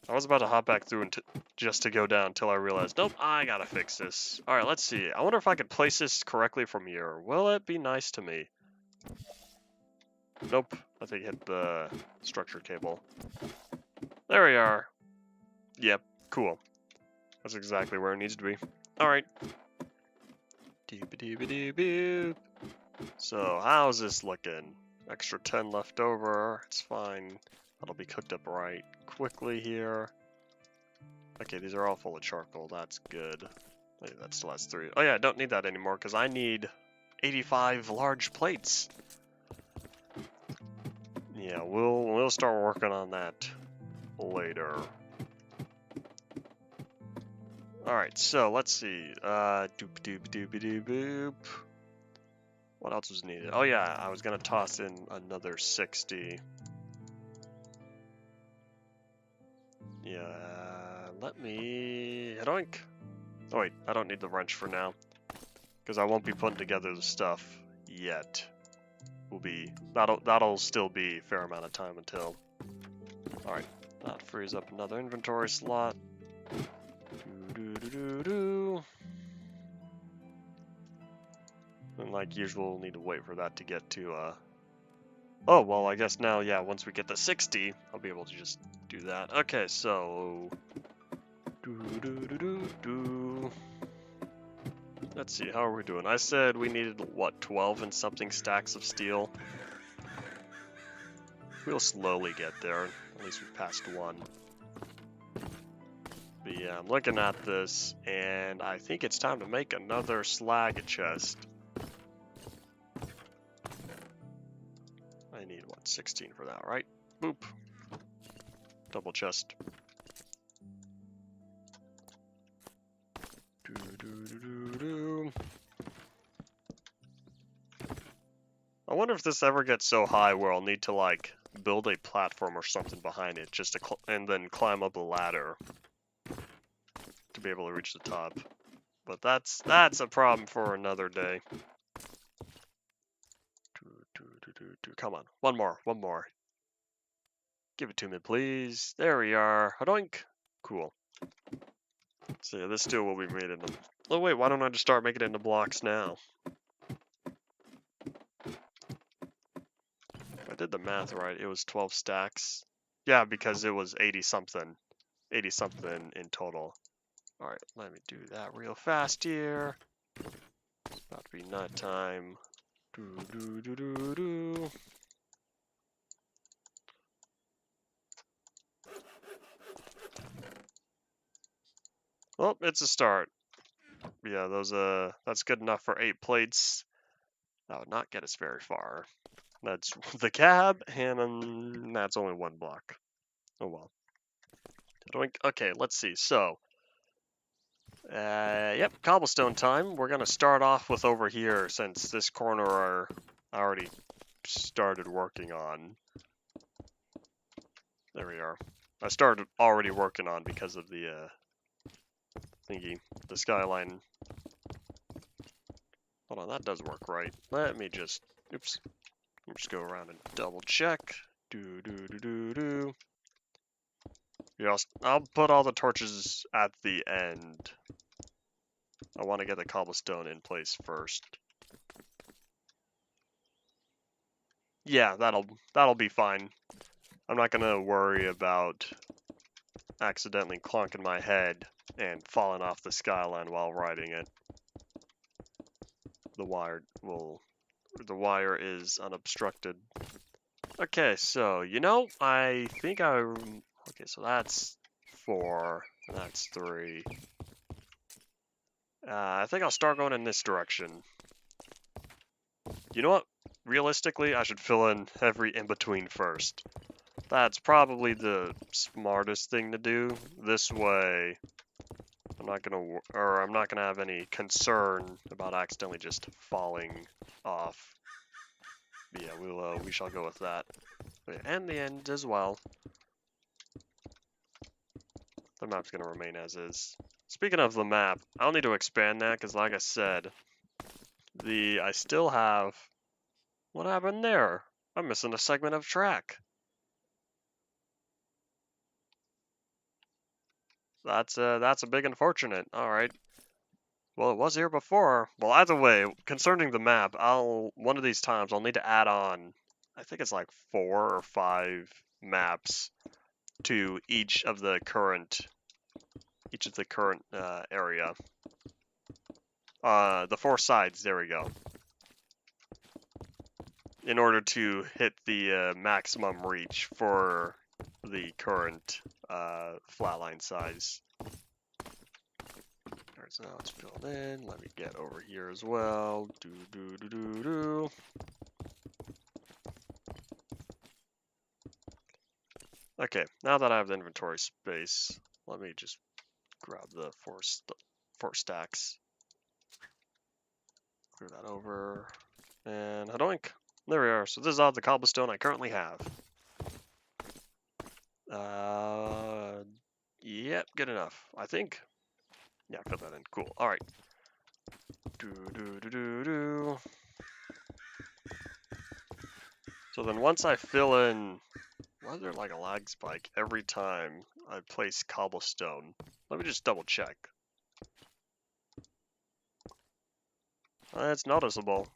I was about to hop back through just to go down until I realized, nope, I gotta fix this. Alright, let's see. I wonder if I could place this correctly from here. Will it be nice to me? Nope. I think I hit the structure cable. There we are. Yep, cool. That's exactly where it needs to be. Alright. Doop-a-doop-a-doop-boop. So, how's this looking? Extra 10 left over. It's fine. That'll be cooked up right quickly here. Okay, these are all full of charcoal. That's good. Wait, that still has 3. Oh yeah, I don't need that anymore because I need 85 large plates. Yeah, we'll start working on that later. Alright, so let's see. Doop-a-doop-a-doop-a-doop-boop. What else was needed? Oh yeah, I was gonna toss in another 60. Yeah, let me... Doink. Oh wait, I don't need the wrench for now, because I won't be putting together the stuff yet. That'll still be a fair amount of time until. Alright, that frees up another inventory slot. And like usual, we'll need to wait for that to get to oh, well, I guess now, yeah, once we get to 60, I'll be able to just do that. Okay, so... Let's see, how are we doing? I said we needed, what, 12 and something stacks of steel? We'll slowly get there. At least we've passed 1. But yeah, I'm looking at this, and I think it's time to make another slag chest. I need, what, 16 for that, right? Boop. Double chest. I wonder if this ever gets so high where I'll need to, like, build a platform or something behind it, just to and then climb up a ladder to be able to reach the top. But that's a problem for another day. Come on, one more. Give it to me, please. There we are. Hadoink. Cool. So yeah, this steel will be made into... Oh wait, why don't I just start making it into blocks now? If I did the math right, it was 12 stacks. Yeah, because it was 80 something in total. Alright, let me do that real fast here. It's about to be night time. Well, it's a start. Yeah, that's good enough for 8 plates. That would not get us very far. That's the cab, and that's only 1 block. Oh well. Okay, let's see. So, yep, cobblestone time. We're gonna start off with over here since this corner I already started working on. There we are. I started already working on because of the thingy, the skyline. Hold on, that does work right. Let me just, oops. Let me just go around and double check. Do do do do do. Yeah, I'll put all the torches at the end. I want to get the cobblestone in place first. Yeah, that'll be fine. I'm not gonna worry about accidentally clonking my head and falling off the skyline while riding it. The wire is unobstructed. Okay, so I think okay, so that's 4, that's 3. I think I'll start going in this direction. You know what? Realistically, I should fill in every in-between first. That's probably the smartest thing to do. This way, I'm not gonna have any concern about accidentally just falling off. But yeah, we shall go with that. And the end as well. The map's gonna remain as is. Speaking of the map, I'll need to expand that because, like I said, I still have. What happened there? I'm missing a segment of track. That's a big unfortunate. All right. Well, it was here before. Well, either way, concerning the map, one of these times I'll need to add on. I think it's like 4 or 5 maps to each of the current area. The 4 sides. There we go. In order to hit the maximum reach for the current flatline size. Alright, so now it's filled in. Let me get over here as well. Do. Okay, now that I have the inventory space, let me just grab the 4 stacks. Clear that over. And hadoink. There we are. So this is all the cobblestone I currently have. Yep, good enough. I think. Yeah, fill that in. Cool. All right. Do. So then once I fill in, why is there like a lag spike every time I place cobblestone? Let me just double check. It's noticeable.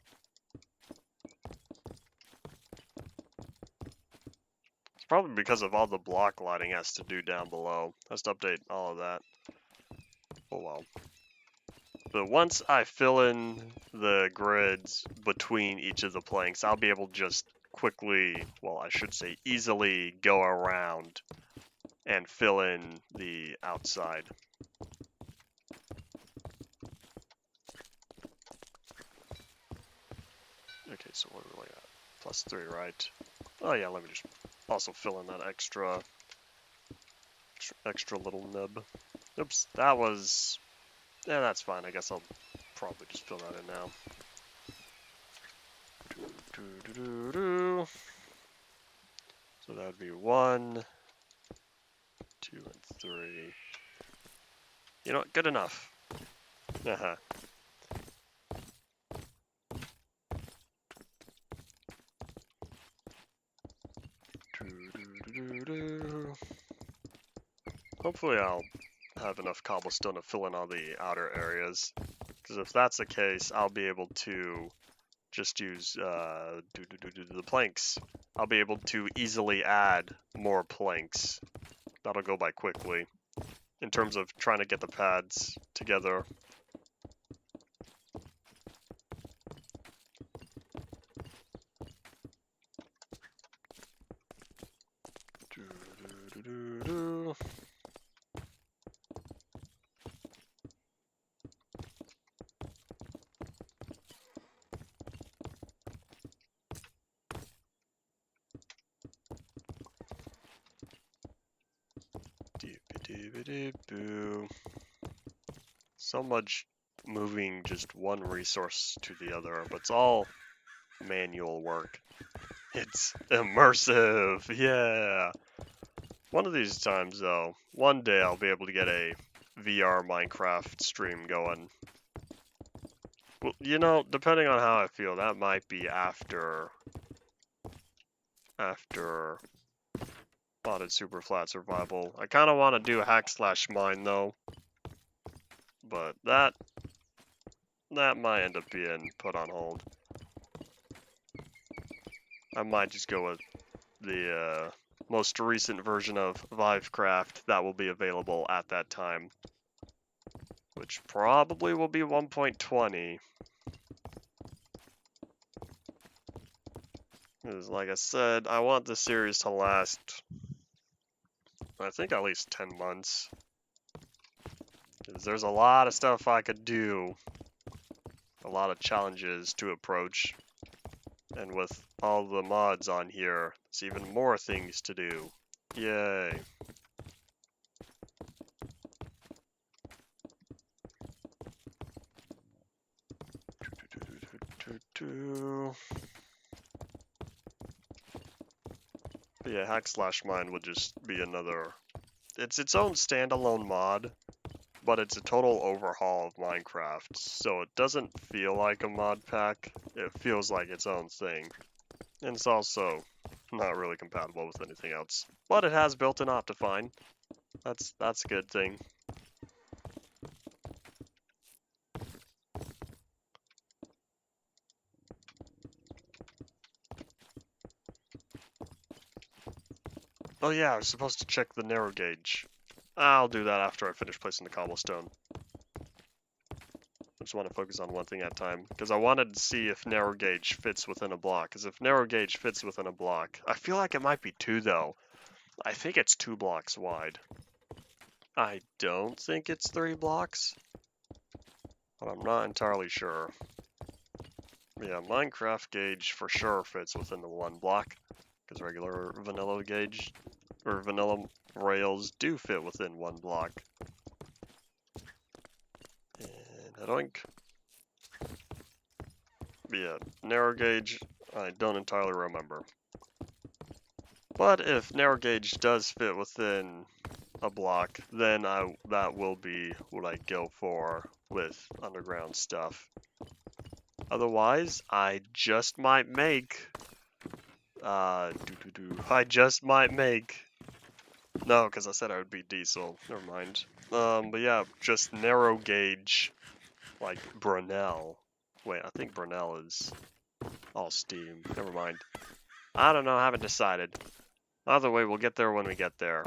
It's probably because of all the block lighting has to do down below. Has to update all of that. Oh well. But once I fill in the grids between each of the planks, I'll be able to just quickly, well, I should say easily go around and fill in the outside. Okay, so what are we at? +3, right? Oh yeah, let me just also fill in that extra little nub. Oops, that was... Yeah, that's fine. I guess I'll probably just fill that in now. So that would be 1, 2, and 3. You know what? Good enough. Uh-huh. Hopefully I'll have enough cobblestone to fill in all the outer areas. Because if that's the case, I'll be able to just use the planks. I'll be able to easily add more planks. That'll go by quickly. In terms of trying to get the pads together. Boo. So much moving just one resource to the other, but it's all manual work. It's immersive, yeah. One of these times, though, one day I'll be able to get a VR Minecraft stream going. Well, you know, depending on how I feel, that might be after modded Superflat survival. I kind of want to do hack/mine though, but that might end up being put on hold. I might just go with the most recent version of Vivecraft that will be available at that time, which probably will be 1.20. Because like I said, I want the series to last, I think, at least 10 months. Because there's a lot of stuff I could do, a lot of challenges to approach, and with all the mods on here, there's even more things to do. Yay. But yeah, hack/mine would just be another... It's its own standalone mod, but it's a total overhaul of Minecraft, so it doesn't feel like a mod pack. It feels like its own thing. And it's also not really compatible with anything else. But it has built-in Optifine. That's a good thing. Oh yeah, I was supposed to check the narrow gauge. I'll do that after I finish placing the cobblestone. I just want to focus on one thing at a time, because I wanted to see if narrow gauge fits within a block. Because if narrow gauge fits within a block, I feel like it might be 2 though. I think it's 2 blocks wide. I don't think it's 3 blocks, but I'm not entirely sure. Yeah, Minecraft gauge for sure fits within the 1 block, because regular vanilla gauge, or vanilla rails do fit within 1 block. And headoink. Yeah, narrow gauge, I don't entirely remember. But if narrow gauge does fit within a block, then that will be what I go for with underground stuff. Otherwise, I just might make... I just might make... No, because I said I would be diesel. Never mind. But yeah, just narrow gauge, like Brunel. Wait, I think Brunel is all steam. Never mind. I don't know, I haven't decided. Either way, we'll get there when we get there.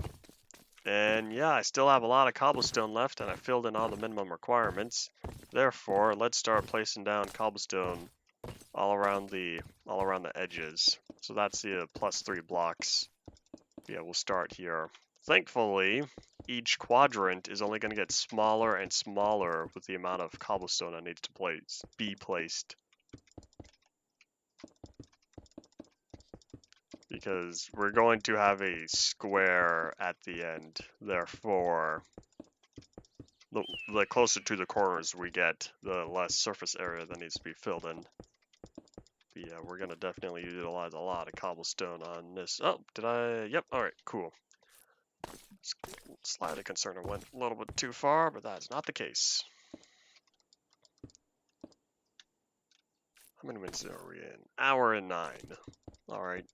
And yeah, I still have a lot of cobblestone left, and I filled in all the minimum requirements. Therefore, let's start placing down cobblestone all around the edges. So that's the +3 blocks. Yeah, we'll start here. Thankfully, each quadrant is only going to get smaller and smaller with the amount of cobblestone that needs to be placed. Because we're going to have a square at the end. Therefore, the closer to the corners we get, the less surface area that needs to be filled in. But yeah, we're going to definitely utilize a lot of cobblestone on this. Oh, did I? Yep, alright, cool. Slightly concerned I went a little bit too far, but that's not the case. How many minutes are we in? Hour and 9. Alright.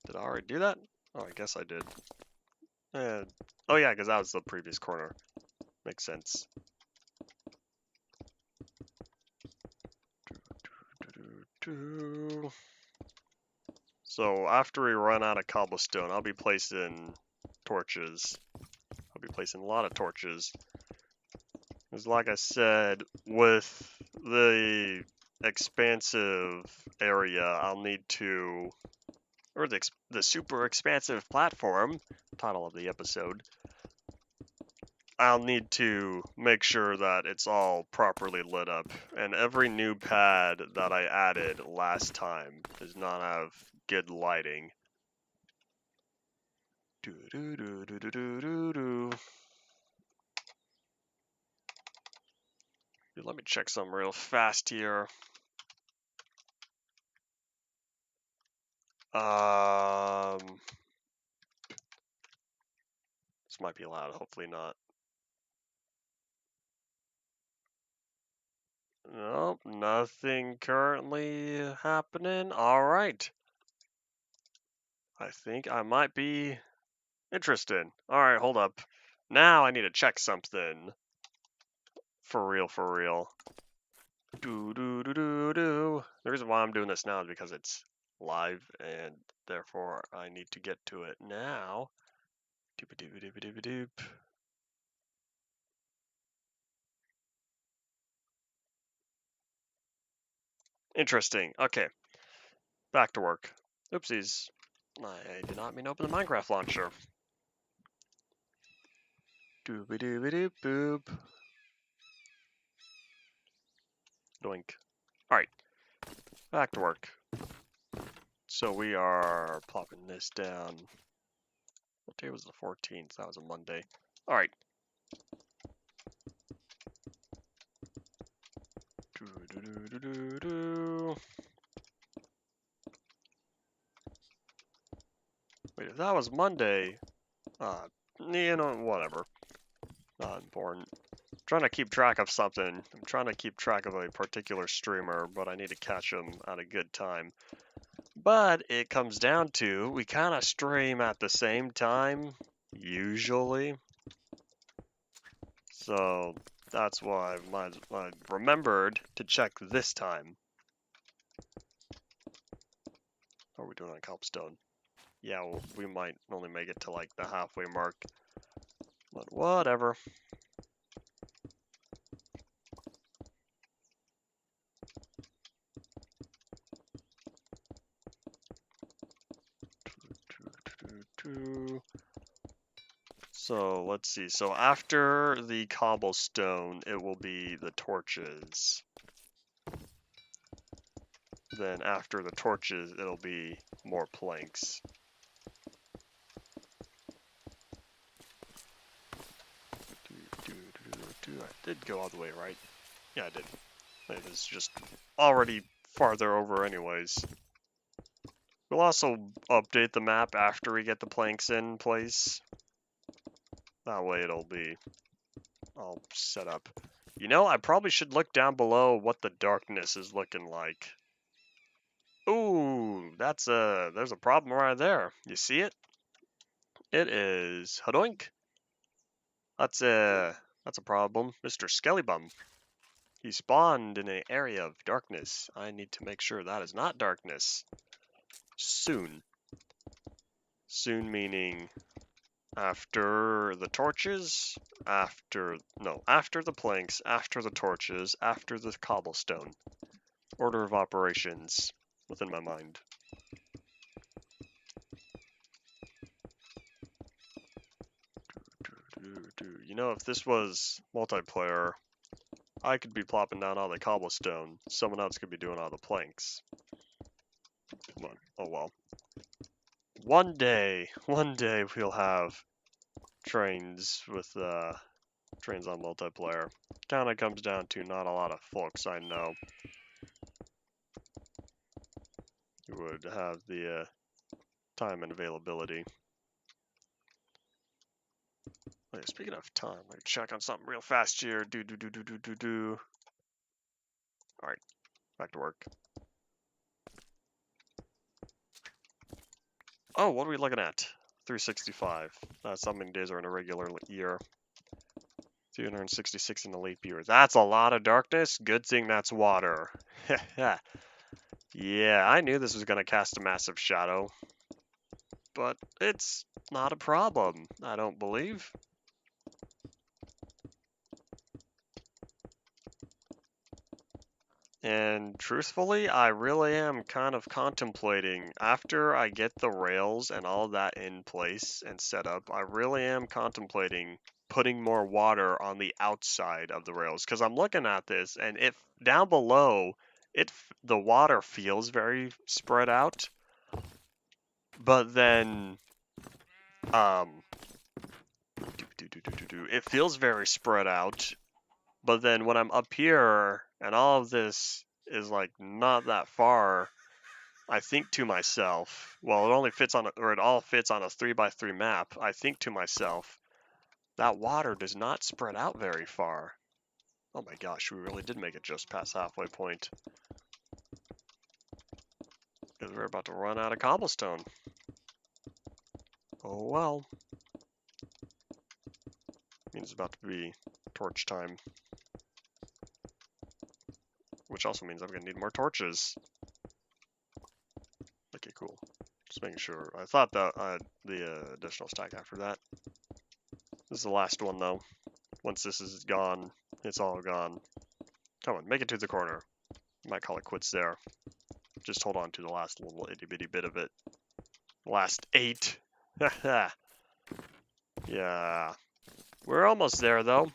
Did I already do that? Oh, I guess I did. Oh yeah, because that was the previous corner. Makes sense. So after we run out of cobblestone, I'll be placing torches. I'll be placing a lot of torches. Because like I said, with the expansive area, I'll need to, or the super expansive platform, title of the episode, I'll need to make sure that it's all properly lit up. And every new pad that I added last time does not have good lighting. Let me check some real fast here. This might be loud, hopefully not. Nope, nothing currently happening. All right. I think I might be interested. All right, hold up. Now I need to check something. For real, for real. The reason why I'm doing this now is because it's live and therefore I need to get to it now. Doop-a-doop-a-doop-a-doop. Interesting. Okay. Back to work. Oopsies. I did not mean to open the Minecraft launcher. Doop-a-doop-a-doop boop. Doink. Alright. Back to work. So we are plopping this down. What day was the 14th? That was a Monday. Alright. Wait, if that was Monday, you know, whatever. Not important. I'm trying to keep track of something. I'm trying to keep track of a particular streamer, but I need to catch him at a good time. But it comes down to, we kind of stream at the same time, usually. So that's why I remembered to check this time. How are we doing on cobblestone? Yeah, well, we might only make it to like the halfway mark. But whatever. So let's see. So after the cobblestone, it will be the torches. Then after the torches, it'll be more planks. I did go all the way, right? Yeah, I did. It was just already farther over anyways. We'll also update the map after we get the planks in place. That way it'll be all set up. You know, I probably should look down below what the darkness is looking like. Ooh, there's a problem right there. You see it? It is Hadoink. That's a problem. Mr. Skellybum. He spawned in an area of darkness. I need to make sure that is not darkness. Soon. Soon meaning after the torches, after the planks, after the torches, after the cobblestone. Order of operations within my mind. You know, if this was multiplayer, I could be plopping down all the cobblestone. Someone else could be doing all the planks. Come on. Oh well. One day we'll have trains with trains on multiplayer. Kinda comes down to not a lot of folks I know who would have the time and availability. Wait, speaking of time, let me check on something real fast here. Alright, back to work. Oh, what are we looking at? 365. That's how many days are in a regular year. 366 in the leap year. That's a lot of darkness. Good thing that's water. Yeah, I knew this was going to cast a massive shadow. But it's not a problem, I don't believe. And truthfully, I really am kind of contemplating, after I get the rails and all that in place and set up, I really am contemplating putting more water on the outside of the rails, because I'm looking at this, and if down below, the water feels very spread out, but then it feels very spread out, but then when I'm up here and all of this is like not that far, I think to myself, well, it only fits on it all fits on a 3x3 map. I think to myself, that water does not spread out very far. Oh my gosh, we really did make it just past halfway point. Because we're about to run out of cobblestone. Oh well. Means it's about to be torch time. Which also means I'm going to need more torches. Okay, cool. Just making sure. I thought that the additional stack after that. This is the last one though. Once this is gone, it's all gone. Come on, make it to the corner. Might call it quits there. Just hold on to the last little itty bitty bit of it. Last 8. Yeah. We're almost there though.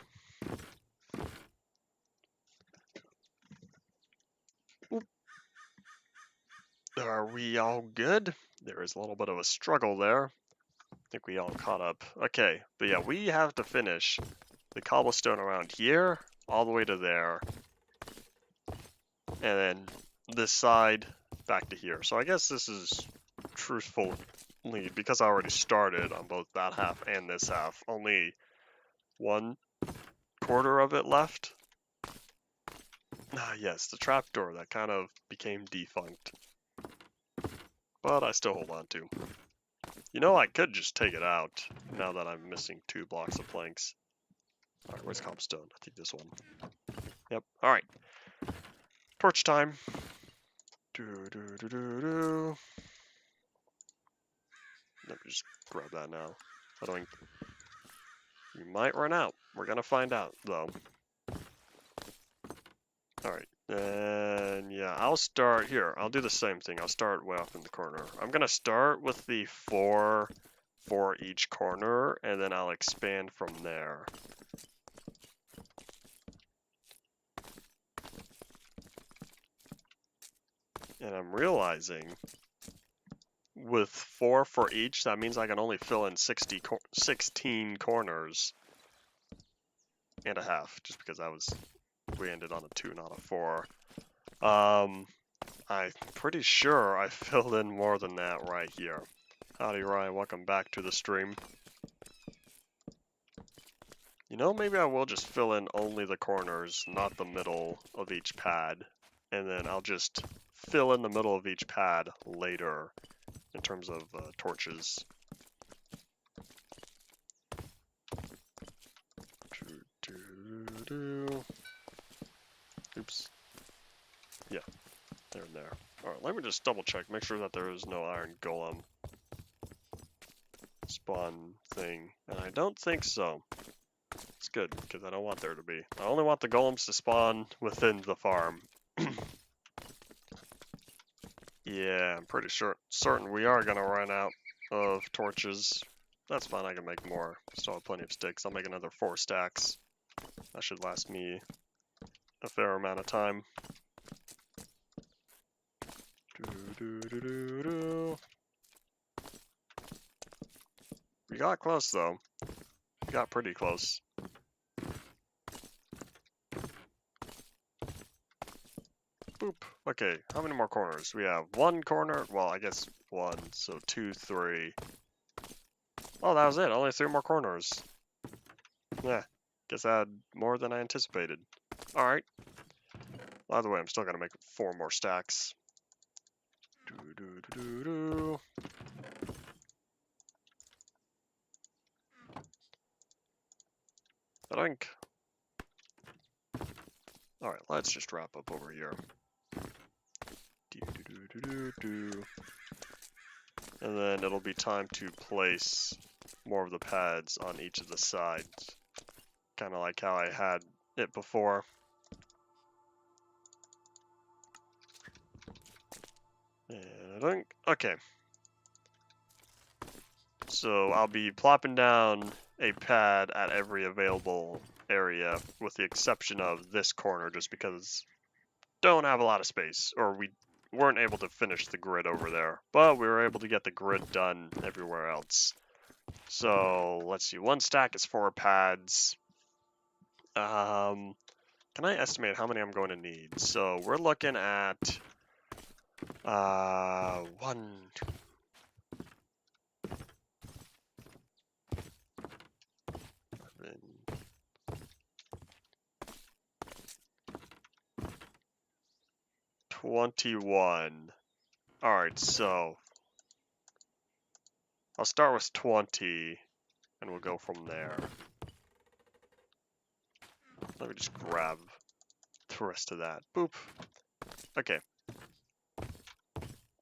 Oop. Are we all good? There is a little bit of a struggle there. I think we all caught up. Okay, but yeah, we have to finish the cobblestone around here, all the way to there. And then this side back to here. So I guess this is truthfully, because I already started on both that half and this half, only 1/4 of it left. Ah, yes, the trapdoor that kind of became defunct. But I still hold on to. You know, I could just take it out now that I'm missing 2 blocks of planks. Alright, where's cobblestone? I think this one. Yep, alright. Torch time. Let me just grab that now. We might run out. We're gonna find out, though. Alright, then yeah, I'll start here. I'll do the same thing. I'll start way off in the corner. I'm gonna start with the 4 for each corner, and then I'll expand from there. And I'm realizing with 4 for each, that means I can only fill in 16 corners and a half, just because we ended on a 2, not a 4. I'm pretty sure I filled in more than that right here. Howdy Ryan, welcome back to the stream. You know, maybe I will just fill in only the corners, not the middle of each pad. And then I'll just fill in the middle of each pad later in terms of torches. Oops. Yeah, there and there. Alright, let me just double check, make sure that there is no iron golem spawn thing. And I don't think so. It's good, because I don't want there to be. I only want the golems to spawn within the farm. Yeah, I'm pretty certain we are going to run out of torches. That's fine, I can make more. Still have plenty of sticks. I'll make another 4 stacks. That should last me a fair amount of time. We got close though. We got pretty close. Boop. Okay, how many more corners? We have 1 corner. Well, I guess 1, so 2, 3. Oh, that was it. Only 3 more corners. Yeah, guess I had more than I anticipated. Alright. By the way, I'm still gonna make 4 more stacks. I think. Alright, let's just wrap up over here. And then it'll be time to place more of the pads on each of the sides. Kind of like how I had it before. And I think, okay. So I'll be plopping down a pad at every available area, with the exception of this corner, just because don't have a lot of space, or we weren't able to finish the grid over there, but we were able to get the grid done everywhere else. So let's see, 1 stack is 4 pads. Can I estimate how many I'm going to need? So we're looking at 21. Alright, so I'll start with 20 and we'll go from there. Let me just grab the rest of that. Boop. Okay.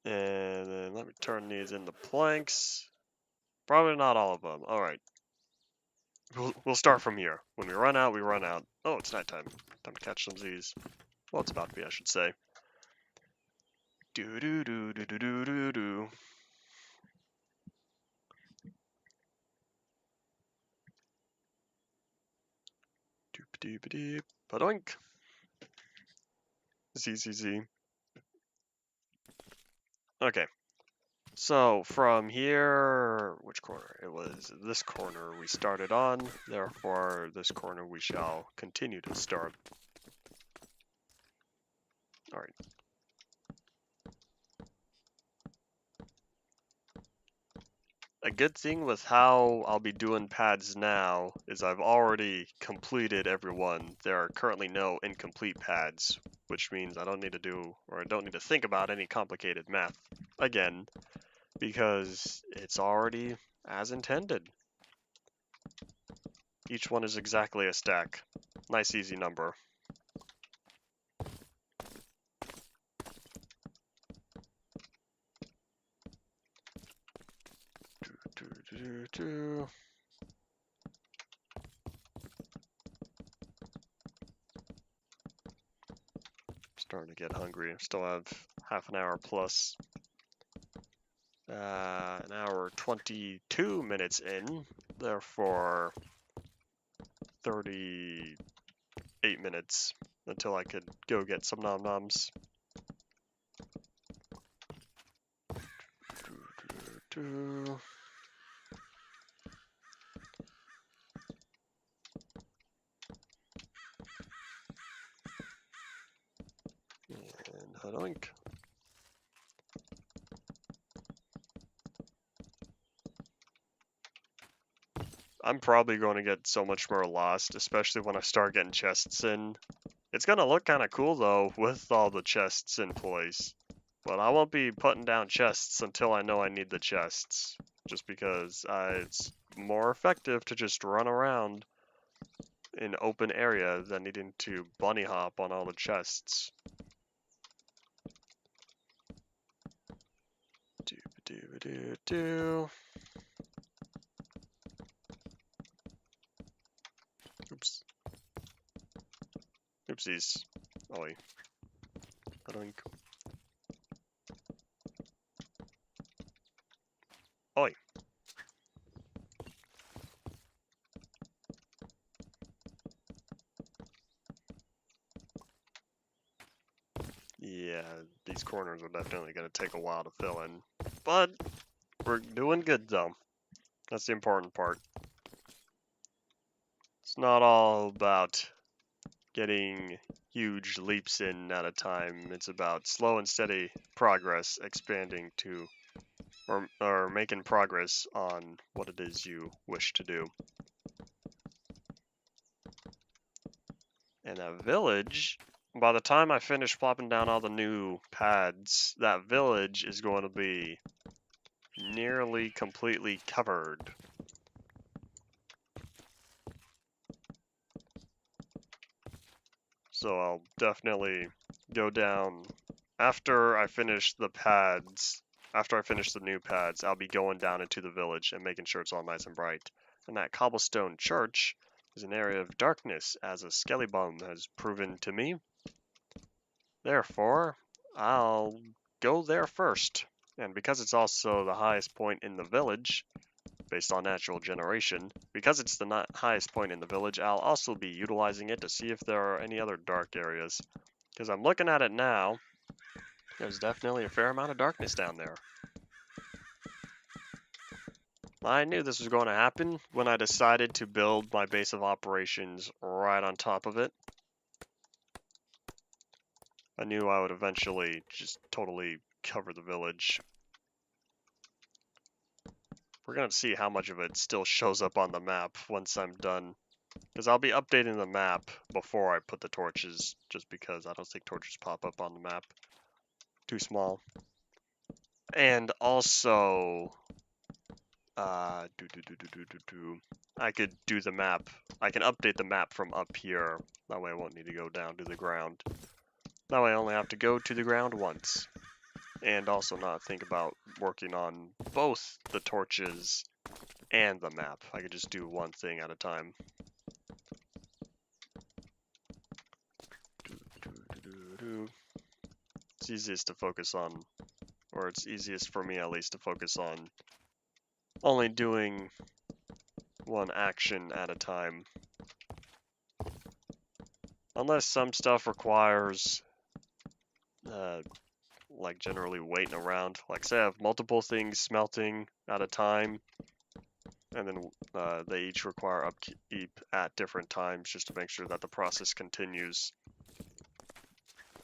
And then let me turn these into planks. Probably not all of them. Alright. We'll start from here. When we run out, we run out. Oh, it's nighttime. Time to catch some Z's. Well, it's about to be, I should say. Do do do do do do do do. Doop doop doop. Padoink. Z Z Z. Okay. So from here, which corner? It was this corner we started on. Therefore, this corner we shall continue to start. All right. A good thing with how I'll be doing pads now is I've already completed every one. There are currently no incomplete pads, which means I don't need to do, or I don't need to think about any complicated math again, because it's already as intended. Each one is exactly a stack. Nice easy number. Starting to get hungry. Still have half an hour plus. An hour 22 minutes in. Therefore, 38 minutes until I could go get some nom noms. And hodoink. I'm probably going to get so much more lost, especially when I start getting chests in. It's going to look kind of cool though, with all the chests in place. But I won't be putting down chests until I know I need the chests. Just because it's more effective to just run around in open area than needing to bunny hop on all the chests. Do. Oops. Oopsies. Oi. Oi. Oi. Yeah, these corners are definitely going to take a while to fill in. But we're doing good though. That's the important part. It's not all about getting huge leaps in at a time. It's about slow and steady progress, expanding to, or making progress on what it is you wish to do. And that village, by the time I finish plopping down all the new pads, that village is going to be nearly completely covered. So I'll definitely go down after I finish the pads. After I finish the new pads, I'll be going down into the village and making sure it's all nice and bright. And that cobblestone church is an area of darkness, as a skellybum has proven to me. Therefore, I'll go there first. And because it's also the highest point in the village, based on natural generation. Because it's the highest point in the village, I'll also be utilizing it to see if there are any other dark areas. Because I'm looking at it now, there's definitely a fair amount of darkness down there. I knew this was going to happen when I decided to build my base of operations right on top of it. I knew I would eventually just totally cover the village. We're going to see how much of it still shows up on the map once I'm done. Because I'll be updating the map before I put the torches, just because I don't think torches pop up on the map. Too small. And also, I could do the map. I can update the map from up here. That way I won't need to go down to the ground. That way I only have to go to the ground once. And also not think about working on both the torches and the map. I could just do one thing at a time. It's easiest to focus on, or it's easiest for me at least to focus on only doing one action at a time. Unless some stuff requires, like generally waiting around. Like say I have multiple things smelting at a time, and then they each require upkeep at different times just to make sure that the process continues.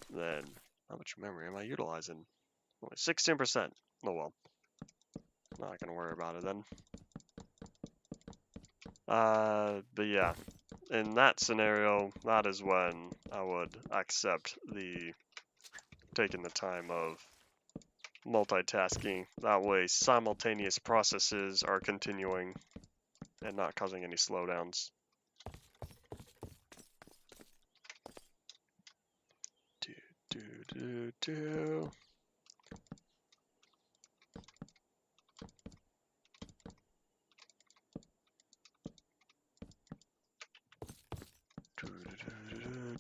Then, how much memory am I utilizing? Only 16%. Oh well. Not gonna worry about it then. But yeah, in that scenario, that is when I would accept the taking the time of multitasking. That way, simultaneous processes are continuing and not causing any slowdowns.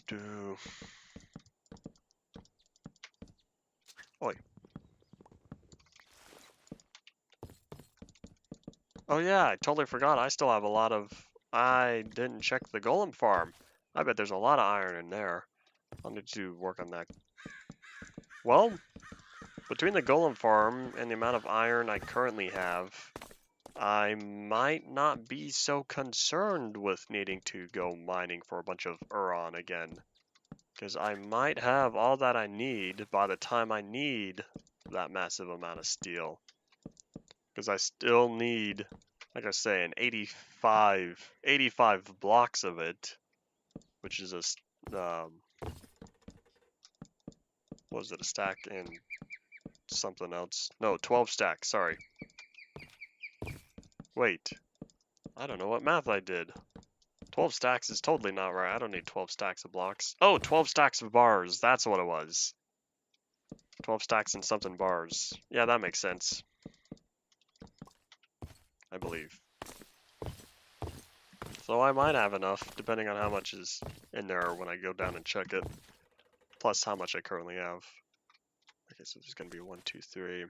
Do. Oi. Oh yeah, I totally forgot. I still have a lot of... I didn't check the golem farm. I bet there's a lot of iron in there. I'll need to work on that. Well, between the golem farm and the amount of iron I currently have, I might not be so concerned with needing to go mining for a bunch of Uran again. Because I might have all that I need by the time I need that massive amount of steel. Because I still need, like I say, an 85 blocks of it, which is a, what was it, a stack and something else? No, 12 stacks, sorry. Wait, I don't know what math I did. 12 stacks is totally not right. I don't need 12 stacks of blocks. Oh, 12 stacks of bars. That's what it was. 12 stacks and something bars. Yeah, that makes sense. I believe. So I might have enough, depending on how much is in there when I go down and check it. Plus how much I currently have. Okay, so there's going to be 1, 2, 3.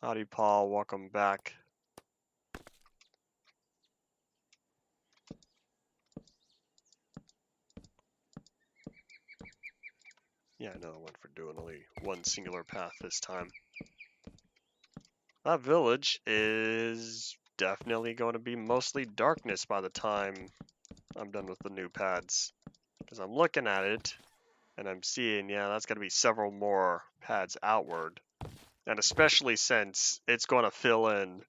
Howdy, Paul. Welcome back. Yeah, I know I went for doing only one singular path this time. That village is definitely going to be mostly darkness by the time I'm done with the new pads. Because I'm looking at it, and I'm seeing, yeah, that's going to be several more pads outward. And especially since it's going to fill in,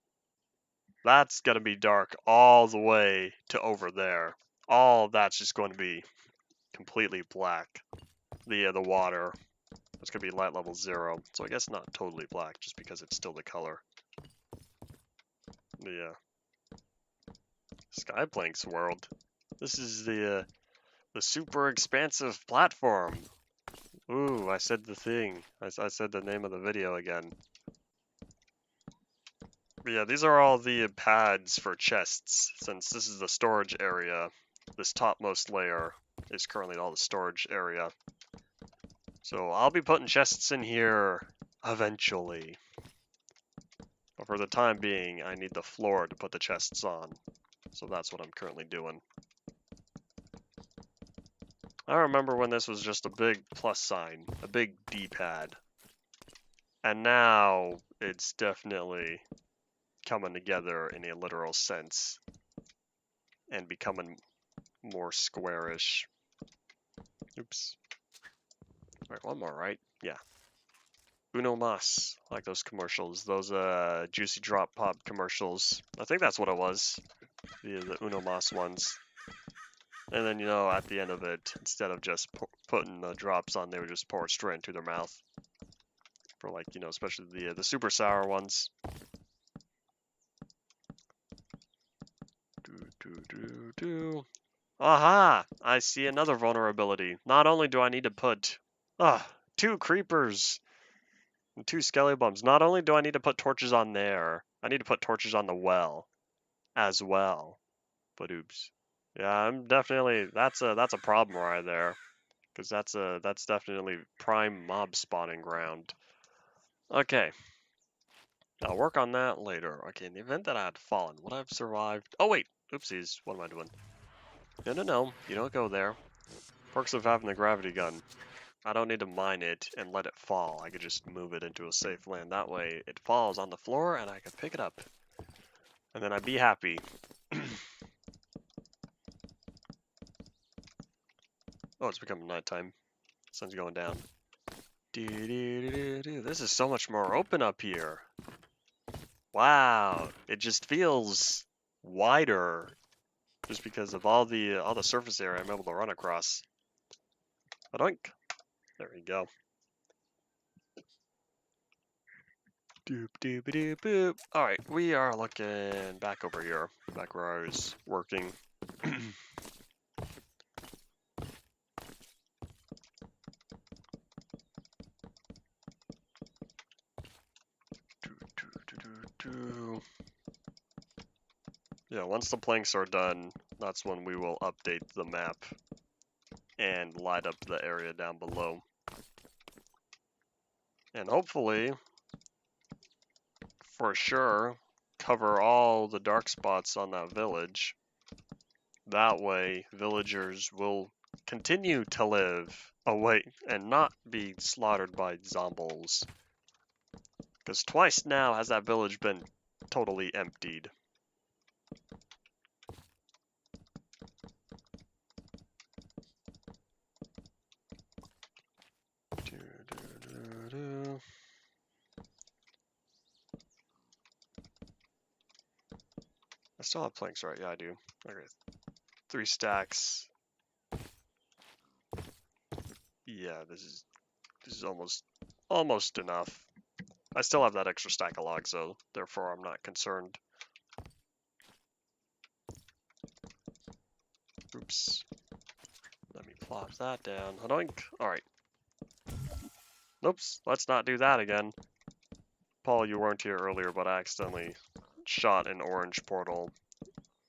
that's going to be dark all the way to over there. All of that's just going to be completely black. The water, it's going to be light level 0. So I guess not totally black, just because it's still the color. The Skyplank's world. This is the super expansive platform. Ooh, I said the thing. I said the name of the video again. But yeah, these are all the pads for chests. Since this is the storage area, this topmost layer is currently all the storage area. So I'll be putting chests in here eventually. But for the time being, I need the floor to put the chests on. So that's what I'm currently doing. I remember when this was just a big plus sign, a big D-pad. And now it's definitely coming together in a literal sense and becoming more squarish. Oops. Alright, one more, right? Yeah. Uno Mas, like those commercials, those Juicy Drop Pop commercials. I think that's what it was, the Uno Mas ones. And then, you know, at the end of it, instead of just putting the drops on, they would just pour it straight into their mouth. For like, you know, especially the super sour ones. Aha! I see another vulnerability. Not only do I need to put 2 creepers and 2 skelly bums. Not only do I need to put torches on there, I need to put torches on the well as well. But oops. Yeah, I'm definitely that's a problem right there. Because that's definitely prime mob spawning ground. Okay. I'll work on that later. Okay, in the event that I had fallen, would I have survived? Oh wait, oopsies, what am I doing? No, you don't go there. Perks of having the gravity gun. I don't need to mine it and let it fall. I could just move it into a safe land. That way it falls on the floor and I can pick it up. And then I'd be happy. Oh, it's becoming nighttime. Sun's going down. This is so much more open up here. Wow, it just feels wider just because of all the surface area I'm able to run across. Doink. There we go. Doop doop doop boop. All right, we are looking back over here, back where I was working. Yeah, once the planks are done, that's when we will update the map and light up the area down below. And hopefully, for sure, cover all the dark spots on that village. That way, villagers will continue to live away and not be slaughtered by zombies. Because twice now has that village been totally emptied. I still have planks, right? Yeah, I do. Okay, 3 stacks. Yeah, this is almost enough. I still have that extra stack of logs, though, therefore I'm not concerned. Oops. Let me plop that down. Hadoink. Alright. Oops, let's not do that again. Paul, you weren't here earlier, but I accidentally shot an orange portal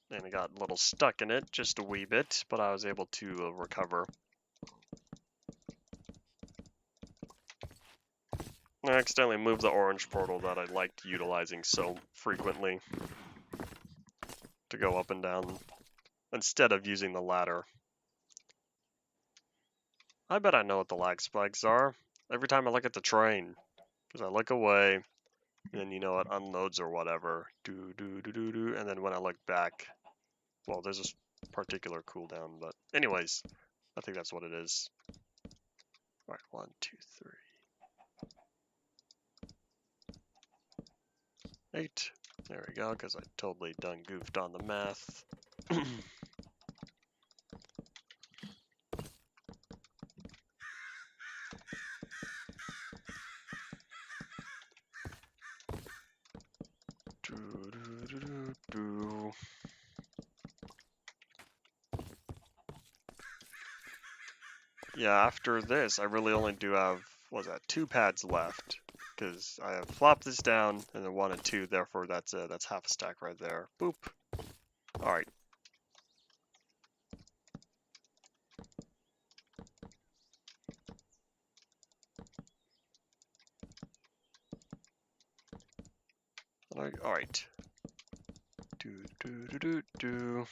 and I got a little stuck in it, just a wee bit, but I was able to recover. I accidentally moved the orange portal that I liked utilizing so frequently to go up and down instead of using the ladder. I bet I know what the lag spikes are every time I look at the train, because I look away and then, you know, it unloads or whatever, and then when I look back, well, there's this particular cooldown, but anyways, I think that's what it is. All right, 1, 2, 3, 8. There we go, because I totally done goofed on the math. Yeah, after this, I really only do have, what was that, 2 pads left. Because I have flopped this down, and then 1 and 2, therefore that's half a stack right there. Boop. Alright. Alright. Do.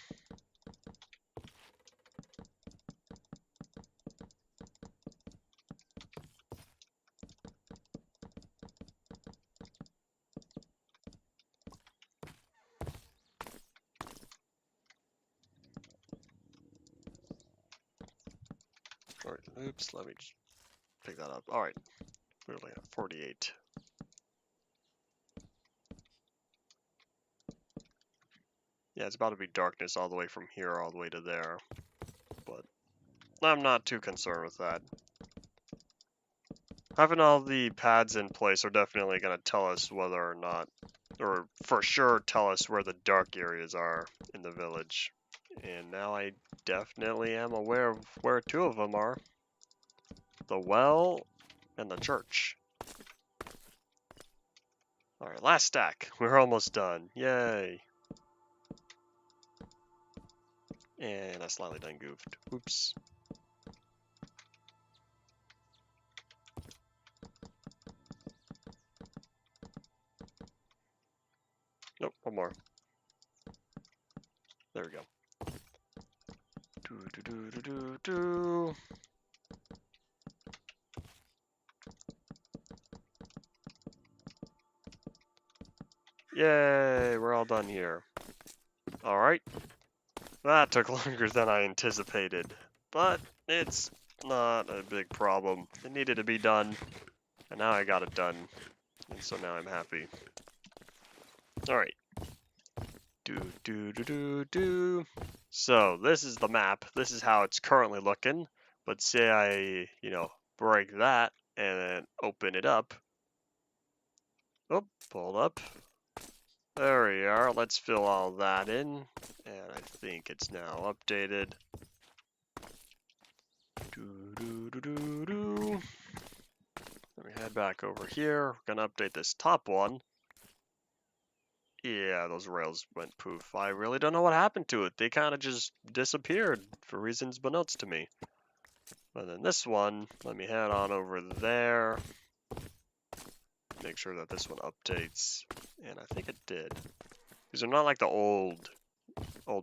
Alright, oops, let me just pick that up. Alright, we're only at 48. Yeah, it's about to be darkness all the way from here all the way to there. But I'm not too concerned with that. Having all the pads in place are definitely going to tell us whether or not, or for sure tell us where the dark areas are in the village. And now I definitely am aware of where two of them are. The well and the church. Alright, last stack. We're almost done. Yay. And I slightly done goofed. Oops. Nope, one more. There we go. Do. Yay, we're all done here. Alright. That took longer than I anticipated, but it's not a big problem. It needed to be done, and now I got it done, and so now I'm happy. Alright. Do. So, this is the map. This is how it's currently looking, but say I, break that and then open it up. Oh, pulled up. There we are. Let's fill all that in, and I think it's now updated. Let me head back over here. We're gonna update this top one. Yeah, those rails went poof. I really don't know what happened to it. They kind of just disappeared for reasons beknownst to me. But then this one, let me head on over there. Make sure that this one updates. And I think it did. These are not like the old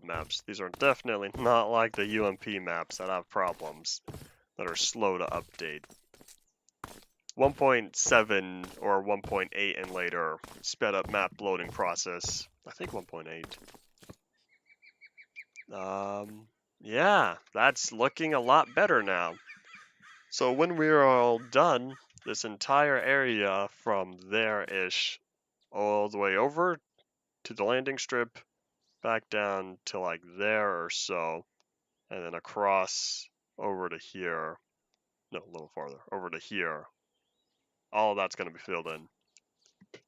maps. These are definitely not like the UMP maps that have problems, that are slow to update. 1.7 or 1.8 and later sped up map loading process. I think 1.8. Yeah, that's looking a lot better now. So when we're all done, this entire area from there-ish all the way over to the landing strip, back down to like there or so, and then across over to here. No, a little farther, over to here. All of that's going to be filled in.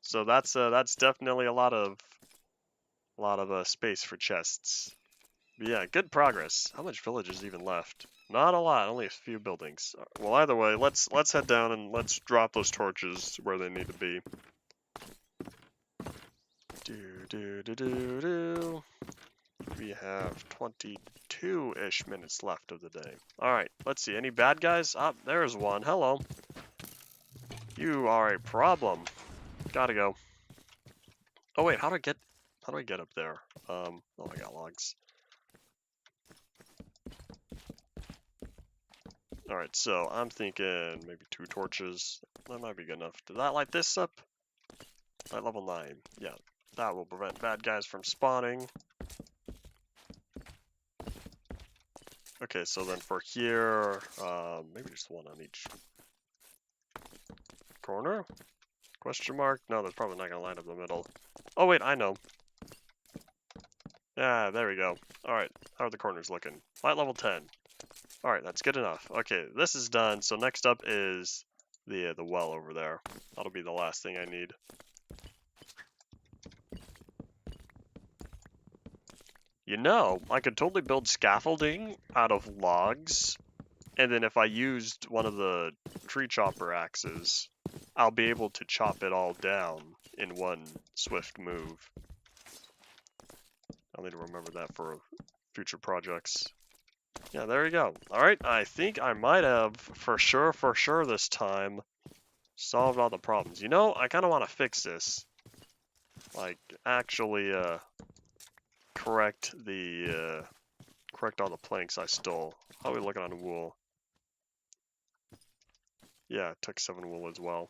So that's definitely a lot of space for chests. But yeah, good progress. How much village is even left? Not a lot, only a few buildings. Well, either way, let's head down and let's drop those torches where they need to be. We have 22-ish minutes left of the day. Alright, let's see. Any bad guys? Ah, there's one. Hello. You are a problem. Gotta go. Oh wait, how do I get up there? Oh, I got logs. Alright, so I'm thinking maybe 2 torches. That might be good enough. Did that light this up? Light level 9. Yeah, that will prevent bad guys from spawning. Okay, so then for here, maybe just one on each corner? Question mark? No, that's probably not gonna line up the middle. Oh wait, I know. Yeah, there we go. Alright, how are the corners looking? Light level 10. Alright, that's good enough. Okay, this is done, so next up is the well over there. That'll be the last thing I need. You know, I could totally build scaffolding out of logs, and then if I used one of the tree chopper axes, I'll be able to chop it all down in one swift move. I'll need to remember that for future projects. Yeah, there you go. Alright, I think I might have, for sure this time, solved all the problems. You know, I kind of want to fix this. like actually correct all the planks I stole. How are we looking on wool? Yeah, it took 7 wool as well.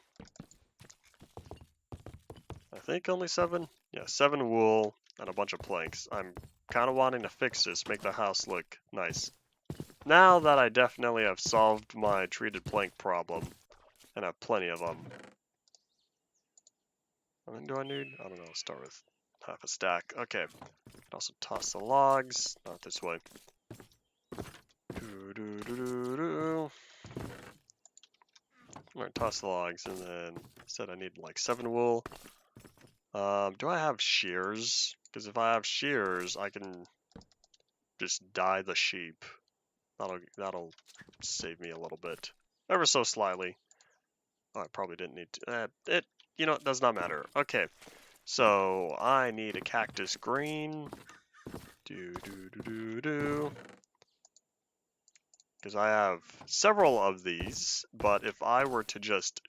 I think only 7? Yeah, 7 wool and a bunch of planks. I'm kind of wanting to fix this, make the house look nice. Now that I definitely have solved my treated plank problem, and have plenty of them. How many do I need? I don't know, start with half a stack. Okay, can also toss the logs, not this way. I'm gonna toss the logs, and then I said I need like 7 wool. Do I have shears? Because if I have shears, I can just dye the sheep. That'll save me a little bit, ever so slightly. Oh, I probably didn't need to. It does not matter. Okay, so I need a cactus green. Because I have several of these, but if I were to just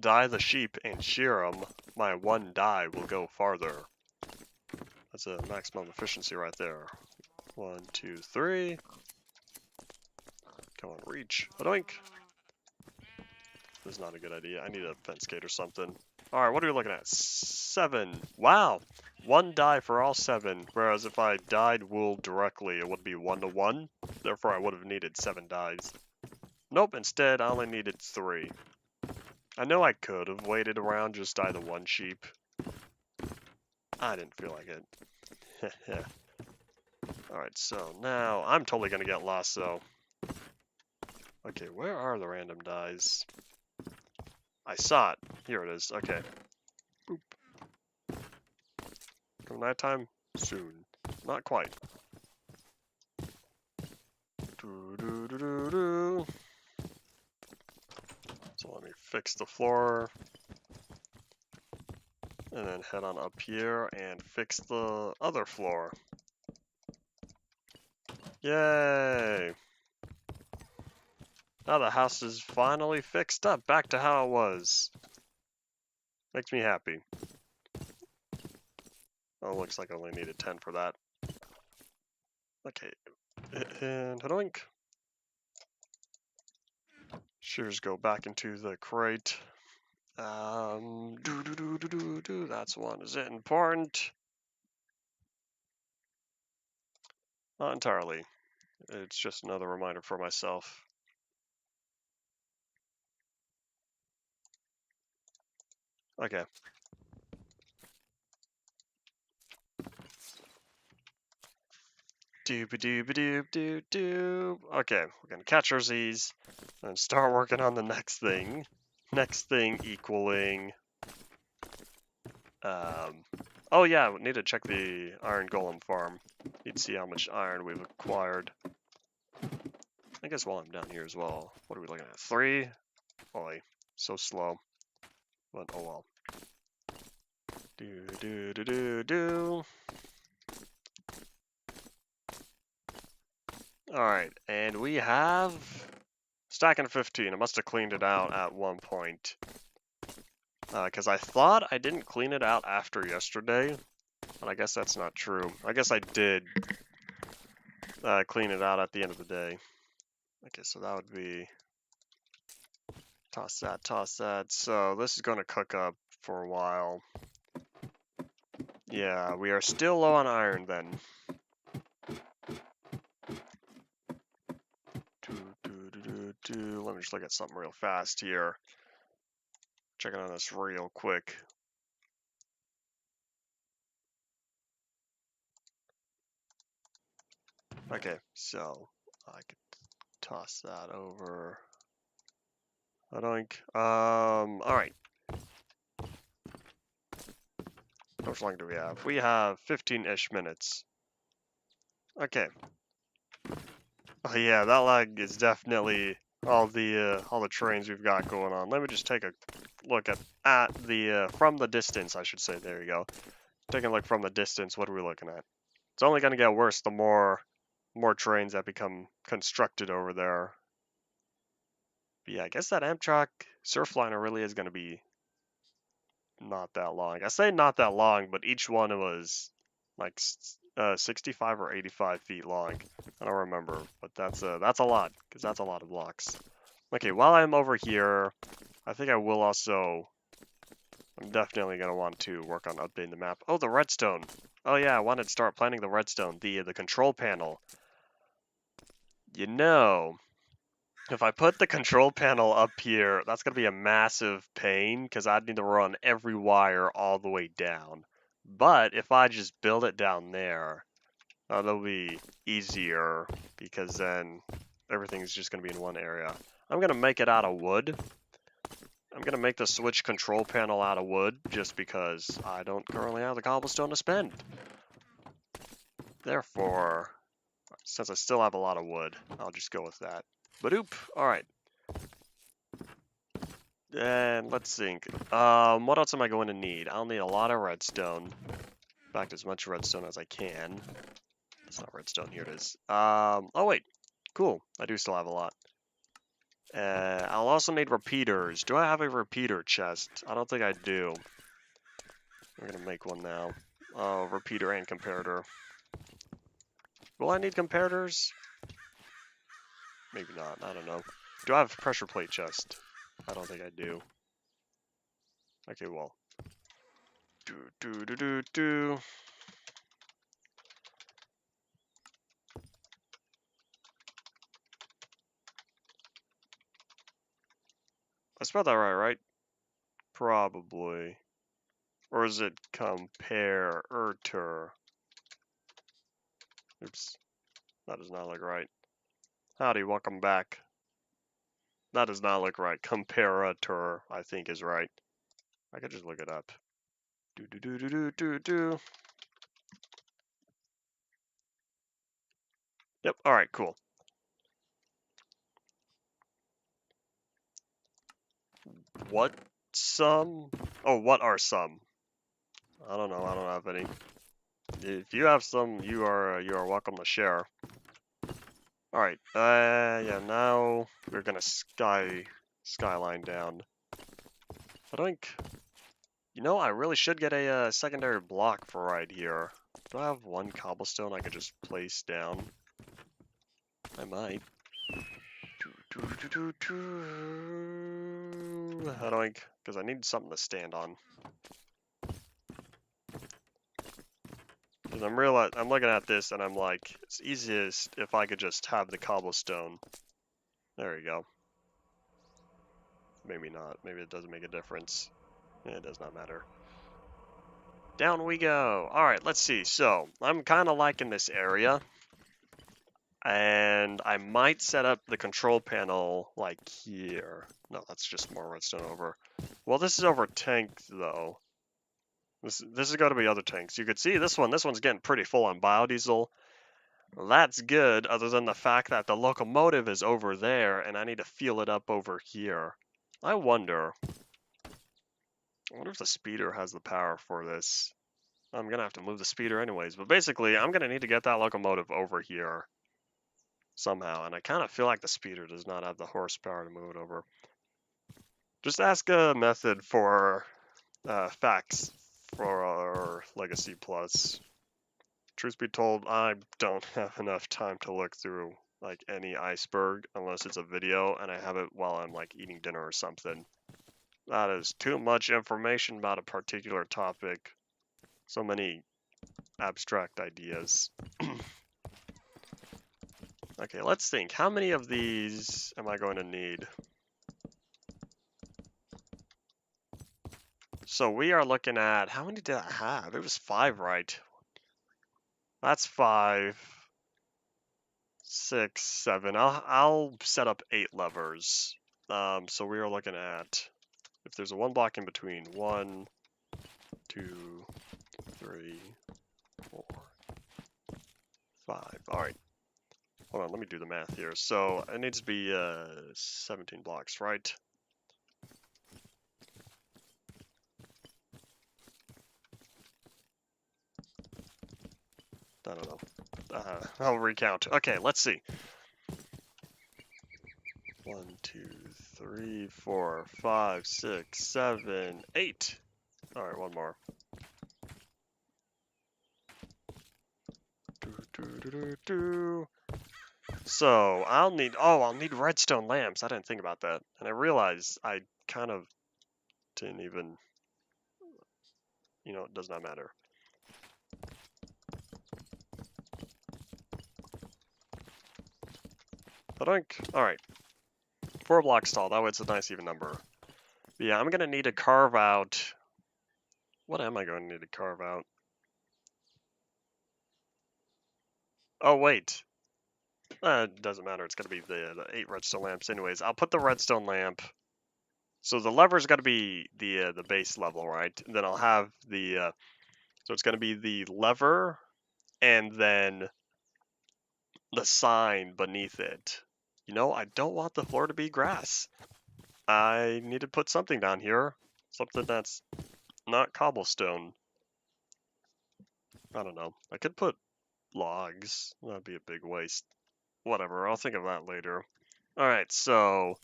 dye the sheep and shear them, my 1 dye will go farther. That's a maximum efficiency right there. 1, 2, 3. Come on, reach. Adoink. This is not a good idea. I need a fence gate or something. Alright, what are we looking at? 7. Wow! 1 dye for all 7, whereas if I dyed wool directly, it would be 1 to 1. Therefore, I would have needed 7 dyes. Nope, instead, I only needed 3. I know I could have waited around, just dye the 1 sheep. I didn't feel like it. Alright, so now I'm totally gonna get lost, though. Okay, where are the random dyes? I saw it. Here it is. Okay. Boop. Come nighttime? Soon. Not quite. So let me fix the floor. And then head on up here and fix the other floor. Yay! Now the house is finally fixed up, back to how it was. Makes me happy. Oh, looks like I only needed 10 for that. Okay, and hoink. Shears go back into the crate. That's one. Is it important? Not entirely. It's just another reminder for myself. Okay. Doop-a-doop-a-doop-doop-doop. Okay, we're gonna catch our Z's and start working on the next thing. Next thing equaling... oh yeah, we need to check the iron golem farm. Need to see how much iron we've acquired. I guess while I'm down here as well. What are we looking at? 3? Boy, so slow. But oh well. Do. Alright, and we have stacking 15. I must have cleaned it out at one point. Because I thought I didn't clean it out after yesterday, but I guess that's not true. I guess I did clean it out at the end of the day. Okay, so that would be... Toss that. So this is going to cook up for a while. Yeah, we are still low on iron then. Let me just look at something real fast here. Checking on this real quick. Okay, so I could toss that over. Alright. How much longer do we have? We have 15-ish minutes. Okay. Oh yeah, that lag is definitely all the trains we've got going on. Let me just take a look at the from the distance, I should say. There you go. Taking a look from the distance, what are we looking at? It's only going to get worse the more trains that become constructed over there. But yeah, I guess that Amtrak Surfliner really is going to be not that long. I say not that long, but each one was like 65 or 85 feet long. I don't remember, but that's a lot, because that's a lot of blocks. Okay, while I'm over here, I think I will also... I'm definitely going to want to work on updating the map. Oh, the redstone. Oh yeah, I wanted to start planting the redstone, the control panel. You know, if I put the control panel up here, that's going to be a massive pain, because I'd need to run every wire all the way down. But if I just build it down there, that'll be easier, because then everything's just going to be in one area. I'm going to make it out of wood. I'm going to make the switch control panel out of wood, just because I don't currently have the cobblestone to spend. Therefore, since I still have a lot of wood, I'll just go with that. But alright. And let's think. What else am I going to need? I'll need a lot of redstone. In fact, as much redstone as I can. It's not redstone, here it is. Oh wait, cool. I do still have a lot. I'll also need repeaters. Do I have a repeater chest? I don't think I do. I'm gonna make one now. Oh, repeater and comparator. Will I need comparators? Maybe not, I don't know. Do I have a pressure plate chest? I don't think I do. Okay, well. Do. I spelled that right? Probably. Or is it comparator? Oops. That does not look right. Howdy, welcome back. That does not look right. Comparator, I think, is right. I could just look it up. Do. Yep, alright, cool. What some? Oh, what are some? I don't know, I don't have any. If you have some, you are welcome to share. Alright, yeah, now we're gonna skyline down. I think, you know, I really should get a secondary block for right here. Do I have one cobblestone I could just place down? I might. How do I, because I need something to stand on. Because I'm looking at this and I'm like, it's easiest if I could just have the cobblestone. There you go. Maybe not. Maybe it doesn't make a difference. It does not matter. Down we go. Alright, let's see. So, I'm kind of liking this area. And I might set up the control panel, like, here. No, that's just more redstone over. Well, this is over tank, though. This is got to be other tanks. You could see this one's getting pretty full on biodiesel. That's good, other than the fact that the locomotive is over there, and I need to fuel it up over here. I wonder if the speeder has the power for this. I'm gonna have to move the speeder anyways, but basically, I'm gonna need to get that locomotive over here somehow, and I kind of feel like the speeder does not have the horsepower to move it over. Just ask a method for facts for Legacy Plus. Truth be told, I don't have enough time to look through like any iceberg unless it's a video and I have it while I'm like eating dinner or something. That is too much information about a particular topic. So many abstract ideas. Okay, let's think. How many of these am I going to need? So we are looking at, how many did I have? It was 5, right? That's 5, 6, 7. I'll set up 8 levers. So we are looking at, if there's a 1 block in between, 1, 2, 3, 4, 5. All right. Hold on, let me do the math here. So it needs to be 17 blocks, right? I don't know. I'll recount. Okay, let's see. 1, 2, 3, 4, 5, 6, 7, 8. Alright, one more. So, I'll need redstone lamps. I didn't think about that. And I realized I kind of didn't even, it does not matter. Alright. 4 blocks tall, that way it's a nice even number. But yeah, I'm gonna need to carve out, what am I going to need to carve out? Oh wait, it doesn't matter, it's gonna be the 8 redstone lamps anyways. I'll put the redstone lamp, so the lever's gotta be the base level, right? And then I'll have the, so it's gonna be the lever, and then the sign beneath it. I don't want the floor to be grass. I need to put something down here. Something that's not cobblestone. I don't know. I could put logs. That'd be a big waste. Whatever, I'll think of that later. Alright, so...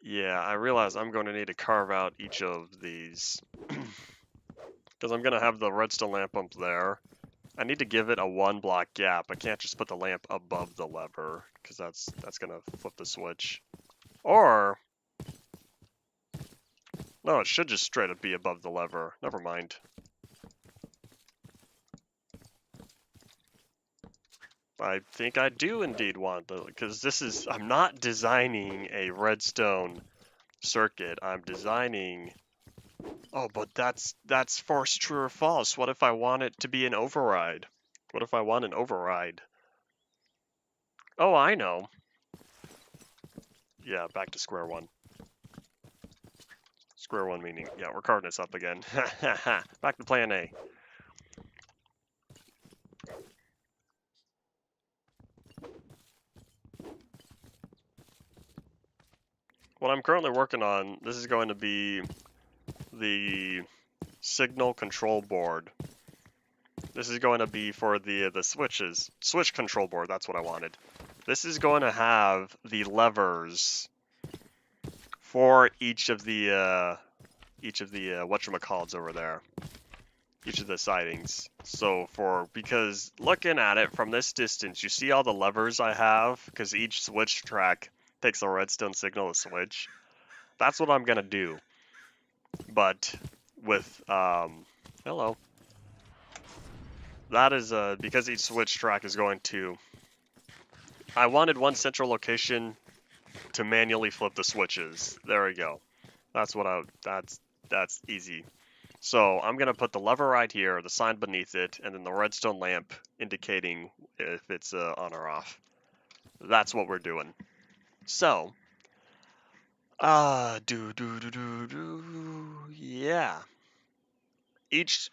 yeah, I realize I'm going to need to carve out each of these. Because I'm going to have the redstone lamp up there. I need to give it a 1 block gap. I can't just put the lamp above the lever, because that's going to flip the switch. Or... no, it should just straight up be above the lever. Never mind. I think I do indeed want the, because I'm not designing a redstone circuit. I'm designing, oh, but that's force true or false. What if I want it to be an override? What if I want an override? Oh, I know. Yeah, back to square one. Square one meaning, yeah, we're carving this up again. Back to plan A. What I'm currently working on, this is going to be the signal control board. This is going to be for the switch control board, that's what I wanted. This is going to have the levers for each of the whatchamacallits over there. Each of the sidings. So because looking at it from this distance, you see all the levers I have? Because each switch track takes a redstone signal to switch. That's what I'm gonna do. But with, hello. That is, because each switch track is going to... I wanted one central location to manually flip the switches. There we go. That's easy. So I'm gonna put the lever right here, the sign beneath it, and then the redstone lamp indicating if it's on or off. That's what we're doing. So, yeah. Each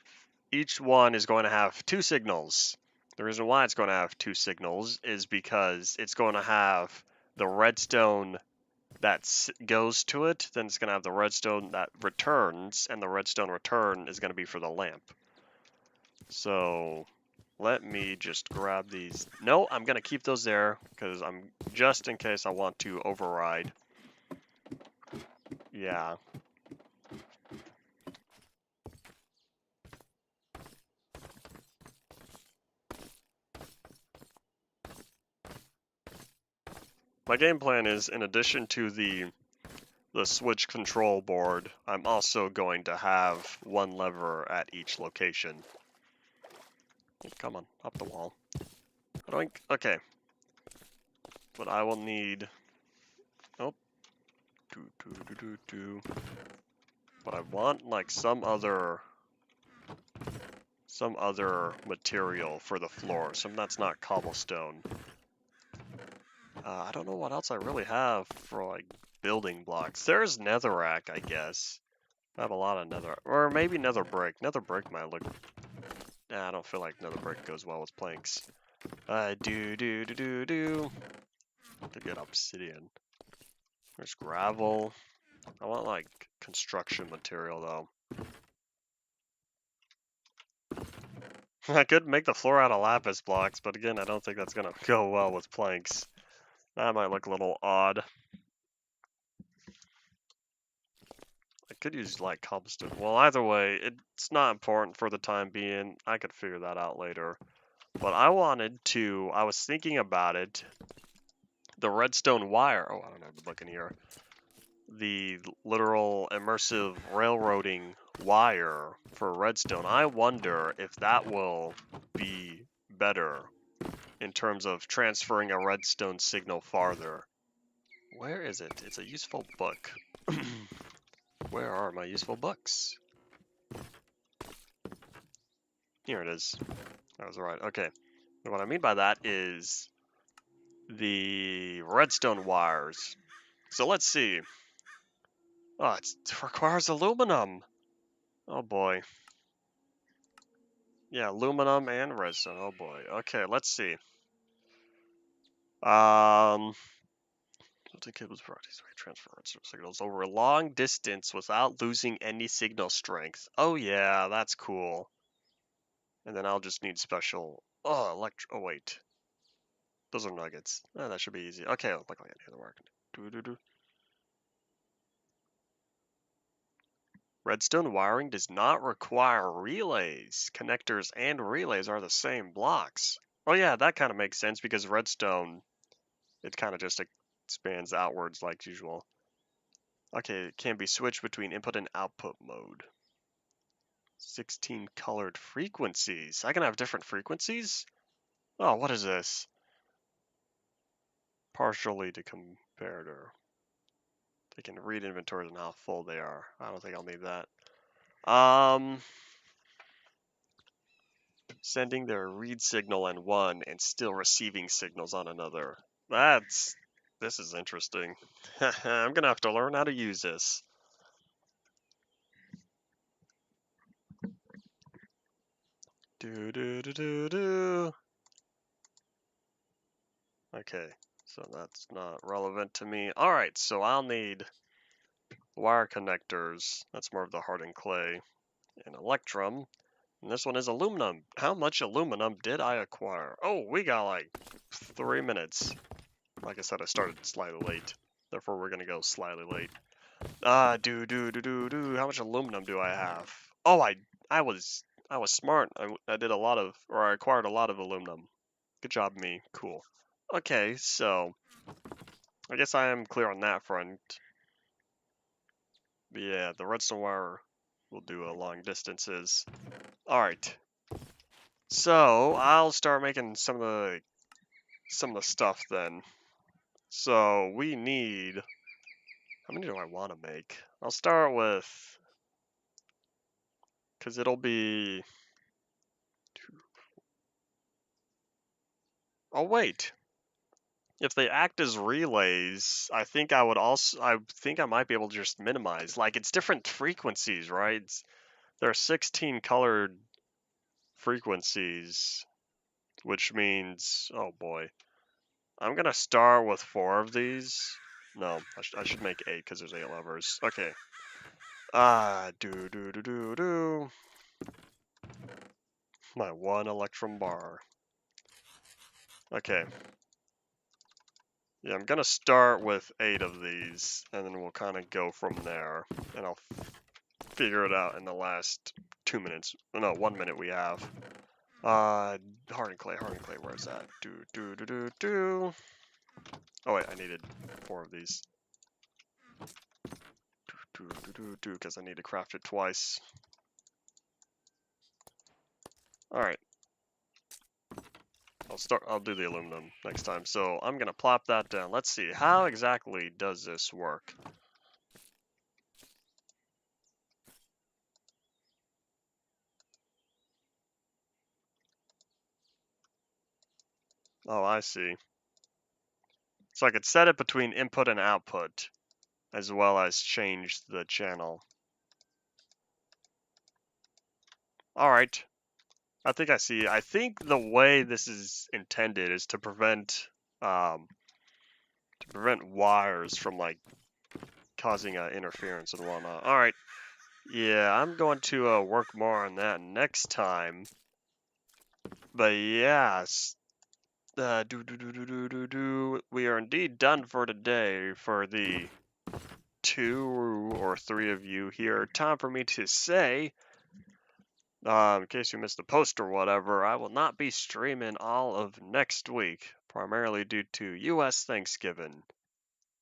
one is going to have 2 signals. The reason why it's going to have 2 signals is because it's going to have the redstone that goes to it, then it's going to have the redstone that returns, and the redstone return is going to be for the lamp. So let me just grab these. No, I'm going to keep those there because I'm just in case I want to override. Yeah. My game plan is, in addition to the switch control board, I'm also going to have 1 lever at each location. Come on, up the wall. Okay. But I will need... oh. But I want, like, some other material for the floor. Something that's not cobblestone. I don't know what else I really have for, like, building blocks. There's netherrack, I guess. I have a lot of nether... or maybe nether brick. Nether brick might look... nah, I don't feel like nether brick goes well with planks. To get obsidian. There's gravel. I want, like, construction material, though. I could make the floor out of lapis blocks, but again, I don't think that's gonna go well with planks. That might look a little odd. I could use like cobblestone. Well, either way, it's not important for the time being. I could figure that out later. But I was thinking about it. The redstone wire. Oh, I don't have to look in here. The literal immersive railroading wire for redstone. I wonder if that will be better in terms of transferring a redstone signal farther. Where is it? It's a useful book. Where are my useful books? Here it is. I was right. Okay. And what I mean by that is the redstone wires. So let's see. Oh, it requires aluminum. Oh boy. Yeah, aluminum and redstone. Oh boy. Okay, let's see. The cables transfer redstone signals over a long distance without losing any signal strength. Oh yeah, that's cool. And then I'll just need special. Oh, oh wait. Those are nuggets. Oh, that should be easy. Okay, look like any other work. Redstone wiring does not require relays. Connectors and relays are the same blocks. Oh yeah, that kind of makes sense because redstone, it kind of just expands outwards like usual. Okay, it can be switched between input and output mode. 16 colored frequencies. I can have different frequencies? Oh, what is this? Partially to comparator. They can read inventories and how full they are. I don't think I'll need that. Sending their read signal on one and still receiving signals on another. This is interesting. I'm gonna have to learn how to use this. Do. Okay, so that's not relevant to me. All right, so I'll need wire connectors. That's more of the hardened clay. And electrum. And this one is aluminum. How much aluminum did I acquire? Oh, we got like 3 minutes. Like I said, I started slightly late. Therefore, we're gonna go slightly late. How much aluminum do I have? Oh, I was smart. I did a lot of, or I acquired a lot of aluminum. Good job, me. Cool. Okay, so I guess I am clear on that front. But yeah, the redstone wire will do long distances. All right. So I'll start making some of the stuff then. So we need. How many do I want to make? I'll start with, because it'll be. Oh wait. If they act as relays, I think I might be able to just minimize. Like it's different frequencies, right? There are 16 colored frequencies, which means, oh boy. I'm gonna start with 4 of these. No, I should make 8 because there's 8 levers. Okay. Do. My 1 electrum bar. Okay. Yeah, I'm gonna start with 8 of these, and then we'll kind of go from there. And I'll figure it out in the last 2 minutes. No, 1 minute we have. Hardened clay, where's that? Do. Oh wait, I needed 4 of these. Because I need to craft it twice. Alright. I'll do the aluminum next time. So I'm gonna plop that down. Let's see, how exactly does this work? Oh, I see. So I could set it between input and output, as well as change the channel. Alright. I think I see. I think the way this is intended is to prevent wires from like causing interference and whatnot. Alright. Yeah, I'm going to work more on that next time. But yes. We are indeed done for today for the 2 or 3 of you here, time for me to say, in case you missed the post or whatever, I will not be streaming all of next week, primarily due to US Thanksgiving.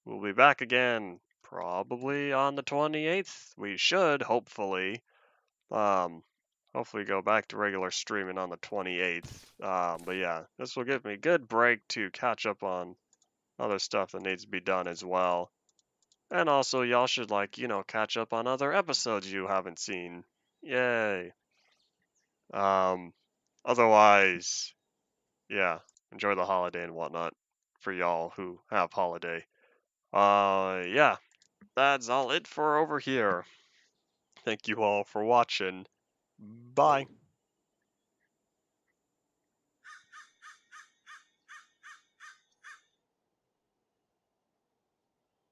We'll be back again probably on the 28th. We should, hopefully. Hopefully go back to regular streaming on the 28th. But yeah, this will give me a good break to catch up on other stuff that needs to be done as well. And also, y'all should, catch up on other episodes you haven't seen. Yay. Um, Otherwise, yeah, enjoy the holiday and whatnot for y'all who have holiday. Yeah, that's all it for over here. Thank you all for watching. Bye.